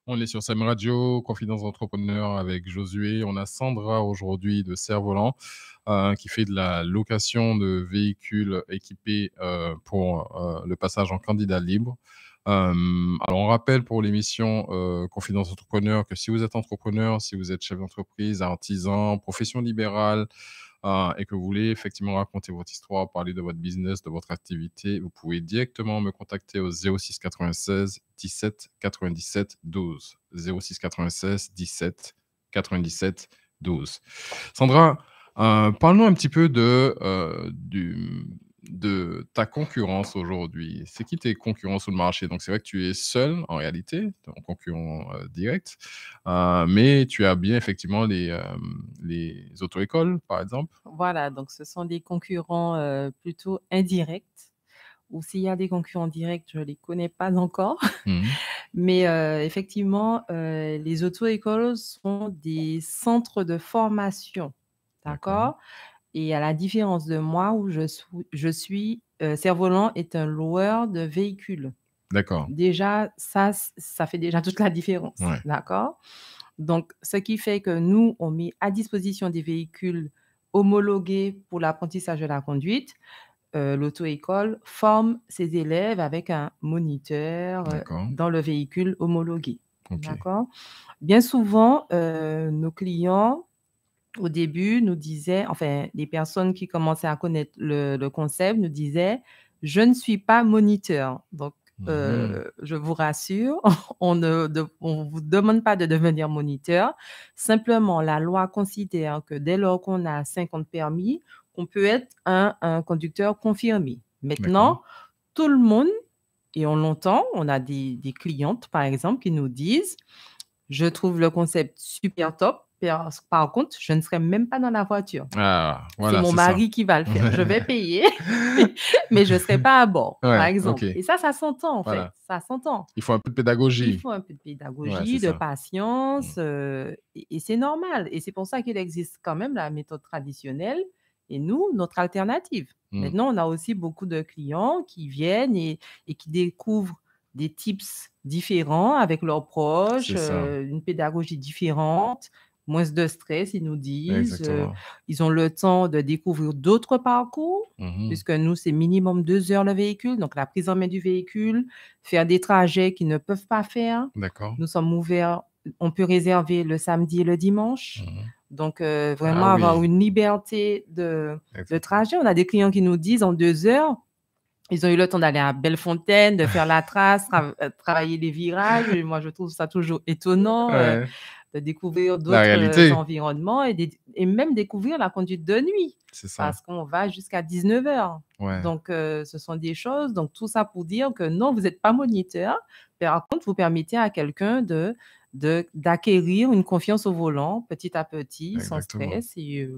On est sur Sem Radio, Confidence d'entrepreneur avec Josué. On a Sandra aujourd'hui de Cerf-Volant qui fait de la location de véhicules équipés pour le passage en candidat libre. Alors, on rappelle pour l'émission Confidence Entrepreneur que si vous êtes entrepreneur, si vous êtes chef d'entreprise, artisan, profession libérale et que vous voulez effectivement raconter votre histoire, parler de votre business, de votre activité, vous pouvez directement me contacter au 06 96 17 97 12. 06 96 17 97 12. Sandra, parle-nous un petit peu de ta concurrence aujourd'hui. C'est qui tes concurrents sur le marché? Donc, c'est vrai que tu es seul en réalité, ton concurrent direct, mais tu as bien effectivement les auto-écoles, par exemple. Voilà, donc ce sont des concurrents plutôt indirects. Ou s'il y a des concurrents directs, je ne les connais pas encore. Mais effectivement, les auto-écoles sont des centres de formation. D'accord? Et à la différence de moi, où je suis Cerf-Volant est un loueur de véhicules. D'accord. Déjà, ça fait déjà toute la différence. Ouais. D'accord? Donc, ce qui fait que nous, on met à disposition des véhicules homologués pour l'apprentissage de la conduite. L'auto-école forme ses élèves avec un moniteur dans le véhicule homologué. Ok. D'accord? Bien souvent, nos clients, au début, nous disaient, enfin, les personnes qui commençaient à connaître le concept nous disaient « Je ne suis pas moniteur ». Donc, je vous rassure, on ne vous demande pas de devenir moniteur. Simplement, la loi considère que dès lors qu'on a 50 permis, on peut être un conducteur confirmé. Maintenant, tout le monde, et on l'entend, on a des clientes, par exemple, qui nous disent « Je trouve le concept super top. Par contre, je ne serai même pas dans la voiture. Ah, voilà, c'est mon mari qui va le faire. Je vais payer, mais je ne serai pas à bord, par exemple. Et ça s'entend, en fait. Ça s'entend. Il faut un peu de pédagogie. Il faut un peu de pédagogie, de patience, et c'est normal. Et c'est pour ça qu'il existe quand même la méthode traditionnelle et nous, notre alternative. Maintenant, on a aussi beaucoup de clients qui viennent et qui découvrent des tips différents avec leurs proches, une pédagogie différente. Moins de stress, ils nous disent. Ils ont le temps de découvrir d'autres parcours, puisque nous, c'est minimum 2 heures le véhicule. Donc, la prise en main du véhicule, faire des trajets qu'ils ne peuvent pas faire. D'accord. Nous sommes ouverts, on peut réserver le samedi et le dimanche. Donc, vraiment avoir une liberté de trajet. On a des clients qui nous disent en 2 heures, ils ont eu le temps d'aller à Bellefontaine, de faire la trace, travailler les virages. Et moi, je trouve ça toujours étonnant. De découvrir d'autres environnements et même découvrir la conduite de nuit. C'est ça. Parce qu'on va jusqu'à 19h. Donc, ce sont des choses. Donc, tout ça pour dire que non, vous n'êtes pas moniteur. Par contre, vous permettez à quelqu'un d'acquérir une confiance au volant petit à petit, sans stress et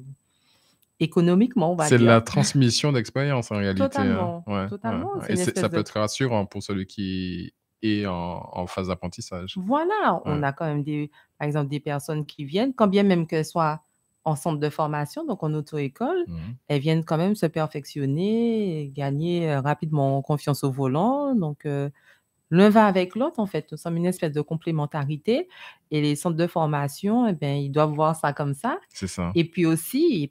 économiquement, on va dire. C'est la transmission d'expérience en réalité. Totalement. Totalement. Et ça peut être rassurant pour celui qui est en phase d'apprentissage. Voilà, on a quand même par exemple des personnes qui viennent, quand bien même qu'elles soient en centre de formation, donc en auto-école, Mmh. elles viennent quand même se perfectionner, gagner rapidement en confiance au volant. Donc, l'un va avec l'autre, en fait. Nous sommes une espèce de complémentarité et les centres de formation, eh bien, ils doivent voir ça comme ça. C'est ça. Et puis aussi,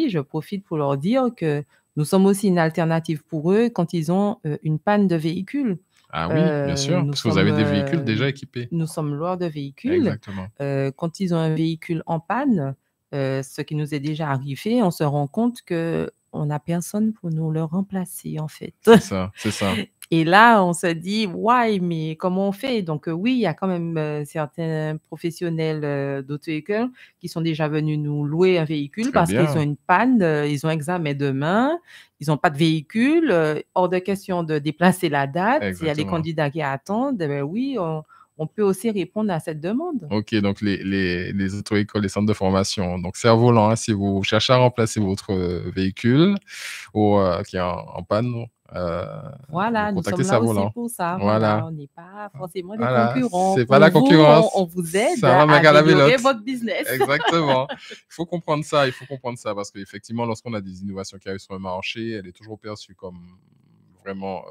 je profite pour leur dire que nous sommes aussi une alternative pour eux quand ils ont une panne de véhicule. Ah oui, bien sûr, Nous parce que vous avez sommes, des véhicules déjà équipés. nous sommes loueurs de véhicules. Exactement. Quand ils ont un véhicule en panne, ce qui nous est déjà arrivé, on se rend compte qu'on n'a personne pour nous le remplacer, en fait. C'est ça, c'est ça. Et là, on se dit: «Ouais, mais comment on fait?» Donc, oui, il y a quand même, certains professionnels, d'auto-école qui sont déjà venus nous louer un véhicule Très parce qu'ils ont bien. une panne, ils ont examen demain, ils n'ont pas de véhicule, hors de question de déplacer la date. Il y a les Exactement. candidats qui attendent, eh beh, oui, on peut aussi répondre à cette demande. OK, donc les auto-écoles, les centres de formation, donc cerf-volant, hein, si vous cherchez à remplacer votre, véhicule ou qui est en panne, vous Voilà, nous contactez sommes là aussi cerf-volant. pour ça. Voilà, Voilà. on n'est pas forcément des Voilà, concurrents. c'est pas Pour la vous, concurrence, on vous aide ça va à mec à la améliorer vélote. votre business. Exactement. Il faut comprendre ça parce qu'effectivement, lorsqu'on a des innovations qui arrivent sur le marché, elle est toujours perçue comme vraiment,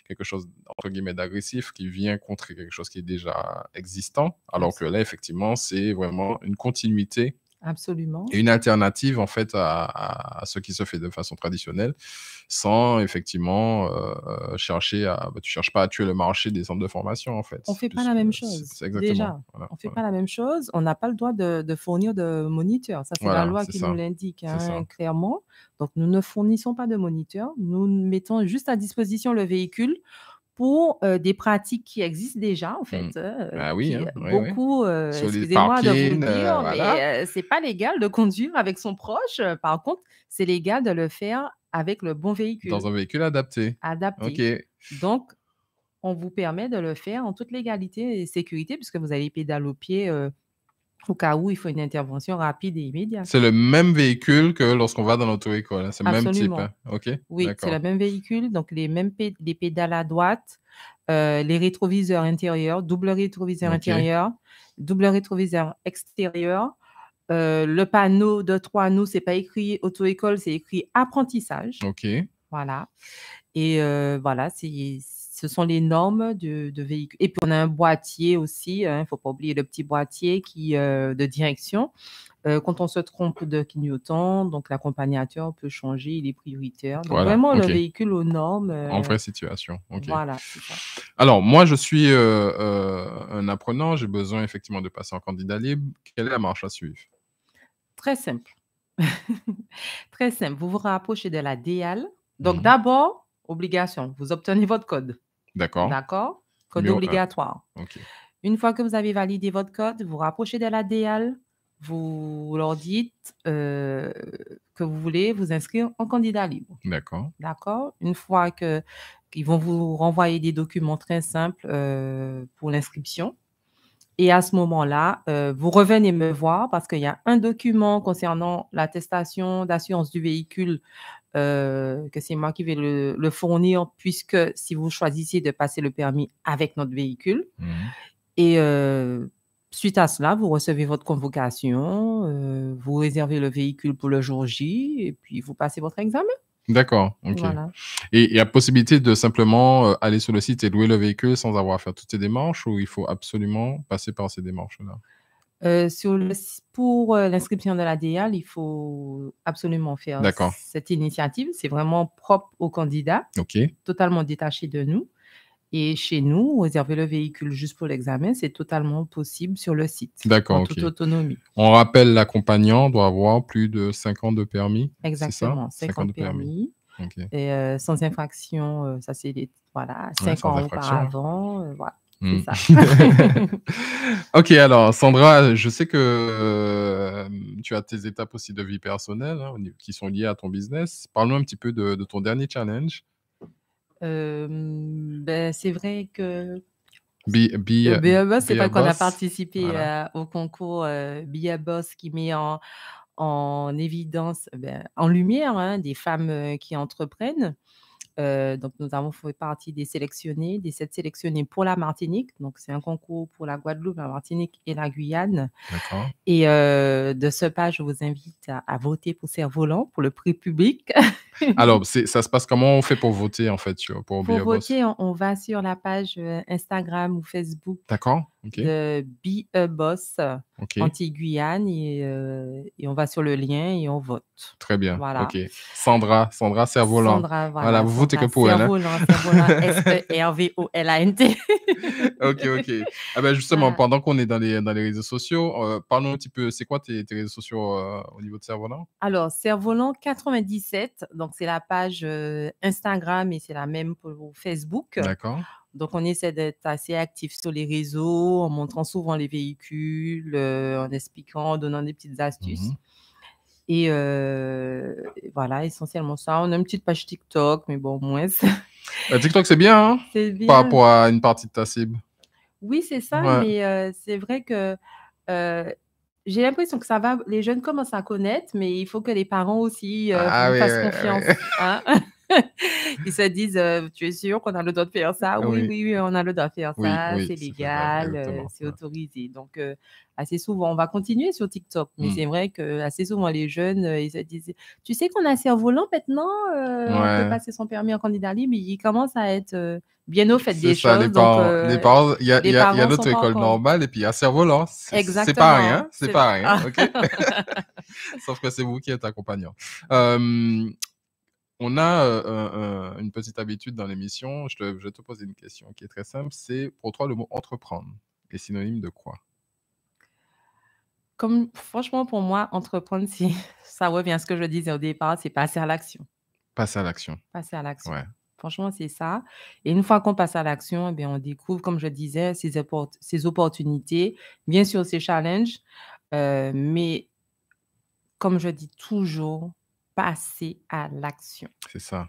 quelque chose, entre guillemets, «d'agressif» qui vient contrer quelque chose qui est déjà existant. Alors que là, effectivement, c'est vraiment une continuité Absolument. et une alternative, en fait, à ce qui se fait de façon traditionnelle, sans effectivement, chercher tu cherches pas à tuer le marché des centres de formation, en fait. On fait pas la même chose, C'est exactement, déjà. voilà, On fait voilà. pas la même chose. On n'a pas le droit de fournir de moniteurs. Ça, c'est la Voilà, loi c'est qui ça. nous l'indique, C'est ça. clairement. Donc, nous ne fournissons pas de moniteurs. Nous mettons juste à disposition le véhicule pour, des pratiques qui existent déjà, en fait, Ah oui, qui hein, oui, oui. beaucoup, Sur les excusez-moi de vous le parkings, dire, voilà. mais, c'est pas légal de conduire avec son proche. Par contre, c'est légal de le faire avec le bon véhicule. Dans un véhicule adapté. Adapté. OK. Donc, on vous permet de le faire en toute légalité et sécurité puisque vous avez les pédales au pied, au cas où il faut une intervention rapide et immédiate. C'est le même véhicule que lorsqu'on va dans l'auto-école, hein? C'est le même type, hein? Absolument. OK, Oui, c'est d'accord. le même véhicule, donc les mêmes les pédales à droite, les rétroviseurs intérieurs, double rétroviseur OK. intérieur, double rétroviseur extérieur. Le panneau de 3 anneaux, c'est pas écrit auto-école, c'est écrit apprentissage. OK. Voilà et voilà, ce sont les normes de véhicule et puis on a un boîtier aussi, hein, il ne faut pas oublier le petit boîtier de direction. Quand on se trompe de clignotant, donc l'accompagnateur peut changer, il est prioritaire. Donc Voilà, vraiment le OK. véhicule aux normes, En vraie situation, OK. voilà, c'est ça. Alors moi, je suis, un apprenant, j'ai besoin effectivement de passer en candidat libre. Quelle est la marche à suivre? Très simple. Très simple. Vous vous rapprochez de la DEAL. Donc Mmh. d'abord, obligation, vous obtenez votre code. D'accord. D'accord? Code Numéro 1. obligatoire. OK. Une fois que vous avez validé votre code, vous rapprochez de la DEAL, vous leur dites, que vous voulez vous inscrire en candidat libre. D'accord. D'accord? Une fois qu'ils vont vous renvoyer des documents très simples, pour l'inscription et à ce moment-là, vous revenez me voir parce qu'il y a un document concernant l'attestation d'assurance du véhicule, que c'est moi qui vais le fournir puisque si vous choisissez de passer le permis avec notre véhicule Mmh. et suite à cela, vous recevez votre convocation, vous réservez le véhicule pour le jour J et puis vous passez votre examen. D'accord, OK. Voilà. Et il y a possibilité de simplement, aller sur le site et louer le véhicule sans avoir à faire toutes ces démarches ou il faut absolument passer par ces démarches-là? Pour l'inscription de la DEAL, il faut absolument faire D'accord. cette initiative. C'est vraiment propre aux candidats, OK. totalement détaché de nous. Et chez nous, réserver le véhicule juste pour l'examen, c'est totalement possible sur le site, D'accord, en OK. toute autonomie. On rappelle, l'accompagnant doit avoir plus de 5 ans de permis, c'est ça? Exactement, 5 5 ans ans de de permis. permis OK. et sans infraction, ça c'est voilà, Ouais, 5 sans ans infraction, hein. auparavant, voilà, Mmh. c'est ça. OK, alors Sandra, je sais que, tu as tes étapes aussi de vie personnelle, hein, qui sont liées à ton business. Parle-nous un petit peu de ton dernier challenge. C'est vrai que Be Boss, c'est a vrai qu'on a Boss. participé, Voilà. au concours, Be a Boss qui met en évidence, en lumière, hein, des femmes, qui entreprennent Donc, nous avons fait partie des 7 sélectionnés pour la Martinique. Donc, c'est un concours pour la Guadeloupe, la Martinique et la Guyane. D'accord. Et de ce pas, je vous invite à voter pour Cerf-Volant, pour le prix public. Alors, ça se passe comment on fait pour voter, en fait, pour Be Pour a Boss? voter, on va sur la page Instagram ou Facebook D'accord, ok. de Be a Boss Ok. Antilles-Guyane et on va sur le lien et on vote. Très bien, Voilà. ok. Sandra Cerf-Volant. Sandra, Voilà, vous votez que Sandra pour elle. Hein? Cerf-Volant, Cervolant. Ok. Ah ben justement, pendant qu'on est dans les réseaux sociaux, parle-nous un petit peu, c'est quoi tes réseaux sociaux au niveau de Cerf-Volant? Alors, Cerf-Volant 97, donc c'est la page Instagram et c'est la même pour Facebook. D'accord. Donc, on essaie d'être assez actif sur les réseaux, en montrant souvent les véhicules, en expliquant, en donnant des petites astuces. Et voilà, essentiellement ça. On a une petite page TikTok, mais bon, moins. TikTok, c'est bien, hein? C'est bien. Par rapport à une partie de ta cible. Oui, c'est ça, Ouais. mais c'est vrai que j'ai l'impression que ça va, les jeunes commencent à connaître, mais il faut que les parents aussi Ah vous oui, fassent ouais, confiance. ouais. Hein? Ils se disent, tu es sûr qu'on a le droit de faire ça? Oui. Oui, on a le droit de faire Oui, ça, oui, c'est c'est vrai, légal, exactement, c'est autorisé. Donc, assez souvent, on va continuer sur TikTok, mais Mm. c'est vrai que assez souvent, les jeunes, ils se disent, tu sais qu'on a Cerf-Volant maintenant, on peut Ouais. passer son permis en candidat libre, mais ils commencent à être bien au fait C'est des ça, choses. les Donc, parents, il y a les parents sont l'autre pas école encore. normale et puis il y a Cerf-Volant. C'est pas Exactement. rien, c'est pas rien, ok? Ah. Sauf que c'est vous qui êtes accompagnant. On a une petite habitude dans l'émission. Je vais te poser une question qui est très simple. C'est pour toi le mot entreprendre est synonyme de quoi? Franchement, pour moi, entreprendre, ça revient à ce que je disais au départ, c'est passer à l'action. Passer à l'action. Passer à l'action. Ouais. Franchement, c'est ça. Et une fois qu'on passe à l'action, eh bien, on découvre, comme je disais, ces opportunités, bien sûr, ces challenges, mais comme je dis toujours, passer à l'action. C'est ça.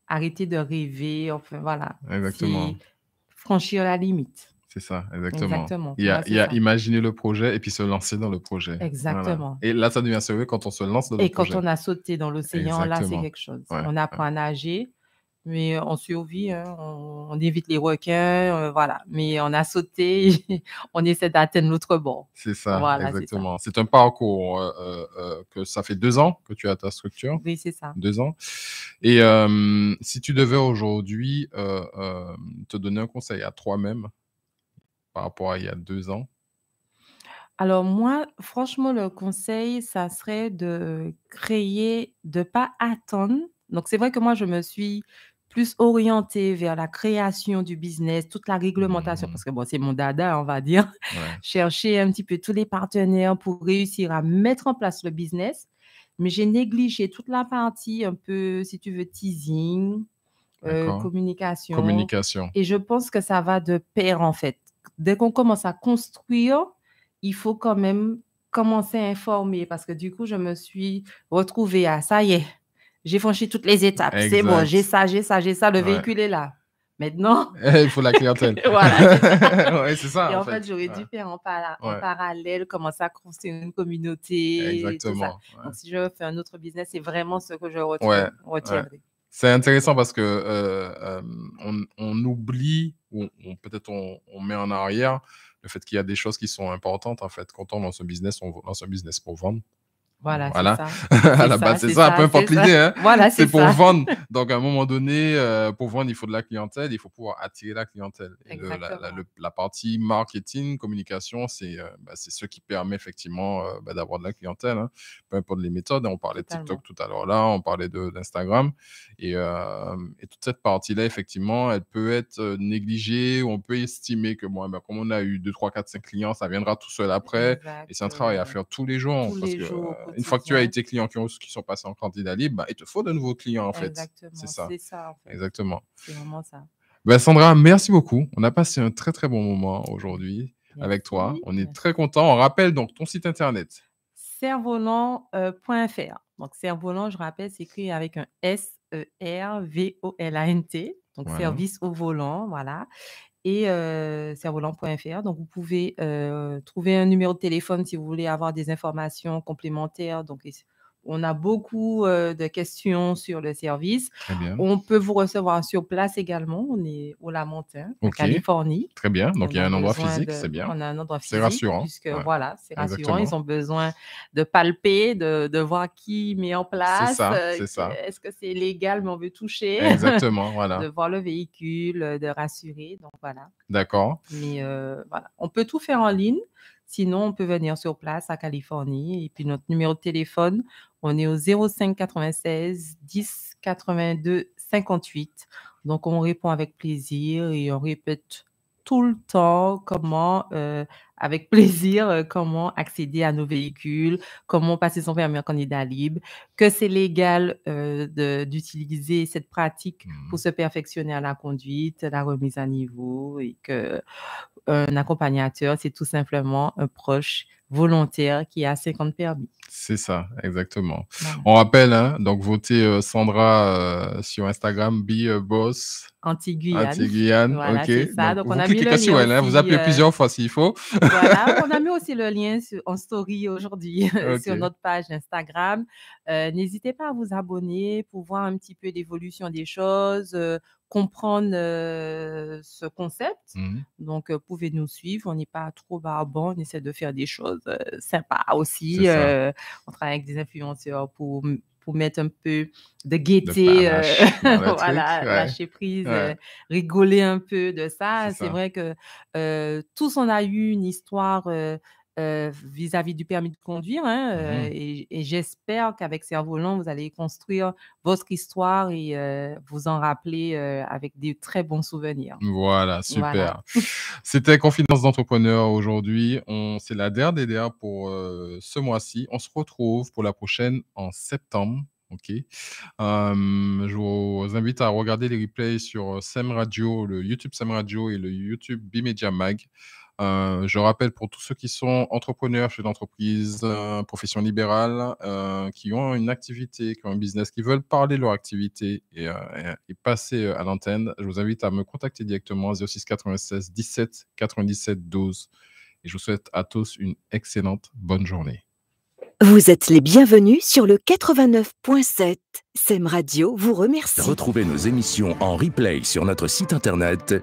Arrêter de rêver, enfin voilà. Exactement. C'est franchir la limite. C'est ça, exactement. Exactement. Il y a, Moi, c'est il y a ça. imaginer le projet et puis se lancer dans le projet. Voilà. Exactement. Et là, ça devient sérieux quand on se lance dans le Et projet. quand on a sauté dans l'océan, là, c'est Exactement. quelque chose. Ouais, On apprend à nager, mais on survit, hein, on évite les requins, voilà. Mais on a sauté, on essaie d'atteindre l'autre bord. C'est ça, Voilà, c'est ça. exactement. C'est un parcours que ça fait 2 ans que tu as ta structure. Oui, c'est ça. 2 ans. Et si tu devais aujourd'hui te donner un conseil à toi-même par rapport à il y a 2 ans, Alors moi, franchement, le conseil, ça serait de créer, de ne pas attendre. Donc c'est vrai que moi, je me suis plus orientée vers la création du business, toute la réglementation, parce que bon, c'est mon dada, on va dire. ouais, Chercher un petit peu tous les partenaires pour réussir à mettre en place le business. Mais j'ai négligé toute la partie un peu, si tu veux, teasing, d'accord. communication. Communication. Et je pense que ça va de pair, en fait. Dès qu'on commence à construire, il faut quand même commencer à informer parce que du coup, je me suis retrouvée à ça y est, j'ai franchi toutes les étapes. C'est bon, Exact. j'ai ça, le Ouais. véhicule est là. Maintenant, Il faut la clientèle. voilà, c'est ça. Ouais, c'est ça. Et en en fait, j'aurais Ouais. dû faire en Ouais. parallèle, commencer à construire une communauté et tout ça. Exactement. Ouais. Donc, si je fais un autre business, c'est vraiment ce que je Ouais, ouais. retiendrai. C'est intéressant parce que on oublie ou peut-être on met en arrière le fait qu'il y a des choses qui sont importantes en fait. Quand on lance un business, on lance un business pour vendre. Voilà, Voilà. c'est ça. À la base, c'est ça, peu importe l'idée. Hein. Voilà, C'est c'est pour ça. vendre. Donc, à un moment donné, pour vendre, il faut de la clientèle, il faut pouvoir attirer la clientèle. Et la partie marketing, communication, c'est ce qui permet effectivement d'avoir de la clientèle. Hein. Peu importe les méthodes. On parlait de TikTok tout à l'heure là, on parlait d'Instagram. Et toute cette partie-là, effectivement, elle peut être négligée ou on peut estimer que, bon, comme on a eu 2, 3, 4, 5 clients, ça viendra tout seul après. Exact. Et c'est un travail à faire tous les jours. Tous parce les que, jours, une fois que tu as quotidien. été client qui sont passés en candidat libre, il te faut de nouveaux clients, en fait. Exactement, C'est ça. c'est ça, en fait. Exactement. C'est vraiment ça. Sandra, merci beaucoup. On a passé un très, très bon moment aujourd'hui avec toi. On est très contents. On rappelle donc ton site internet. Cervolant.fr. Donc, Cerf-Volant, je rappelle, c'est écrit avec un S-E-R-V-O-L-A-N-T. Donc, Voilà. service au volant, voilà. Et cervolant.fr. Donc, vous pouvez trouver un numéro de téléphone si vous voulez avoir des informations complémentaires. Donc, on a beaucoup de questions sur le service. Très bien. On peut vous recevoir sur place également. On est au Lamentin, en Ok. Californie. Très bien. Donc, On il y a a un endroit besoin physique, de- c'est bien. On a un endroit C'est physique, rassurant. puisque Ouais. voilà, c'est rassurant. Exactement. Ils ont besoin de palper, de voir qui met en place, C'est ça. est-ce que c'est légal, mais on veut toucher, Exactement, de voilà. voir le véhicule, de rassurer. Donc voilà. D'accord. Mais voilà, on peut tout faire en ligne. Sinon, on peut venir sur place à Californie. Et puis, notre numéro de téléphone, on est au 05 96 10 82 58. Donc, on répond avec plaisir et on répète tout le temps avec plaisir, comment accéder à nos véhicules, comment passer son permis en candidat libre, que c'est légal d'utiliser cette pratique pour se perfectionner à la conduite, la remise à niveau et que un accompagnateur, c'est tout simplement un proche volontaire qui a 50 permis. C'est ça, exactement. Voilà. On rappelle, hein, donc votez Sandra sur Instagram, BeABoss. Anti-Guyane. Anti-Guyane, Voilà, ok. c'est ça. Donc, on vous a mis cliquez le sur lien elle, hein, vous aussi, appelez plusieurs fois s'il faut. Voilà, on a mis aussi le lien en story aujourd'hui sur Ok. notre page Instagram. N'hésitez pas à vous abonner pour voir un petit peu l'évolution des choses, comprendre ce concept. Mhm. Donc, pouvez nous suivre. On n'est pas trop barbant. On essaie de faire des choses sympas aussi. C'est ça. On travaille avec des influenceurs pour mettre un peu de gaieté, panache dans le voilà, truc, ouais. lâcher prise, Ouais. rigoler un peu de ça. C'est C'est ça. vrai que tous on a eu une histoire vis-à-vis du permis de conduire, hein, Mhm. et j'espère qu'avec Cerf-Volant, vous allez construire votre histoire et vous en rappeler avec des très bons souvenirs. Voilà, super. Voilà. C'était Confidence d'entrepreneur aujourd'hui. C'est la dernière pour ce mois-ci. On se retrouve pour la prochaine en septembre. Ok. Je vous invite à regarder les replays sur Sem Radio, le YouTube Sem Radio et le YouTube Bimedia Mag. Je rappelle pour tous ceux qui sont entrepreneurs, chefs d'entreprise, profession libérale, qui ont une activité, qui ont un business, qui veulent parler de leur activité et passer à l'antenne, je vous invite à me contacter directement 06 96 17 97 12. Et je vous souhaite à tous une excellente bonne journée. Vous êtes les bienvenus sur le 89.7. Sem Radio vous remercie. Retrouvez nos émissions en replay sur notre site internet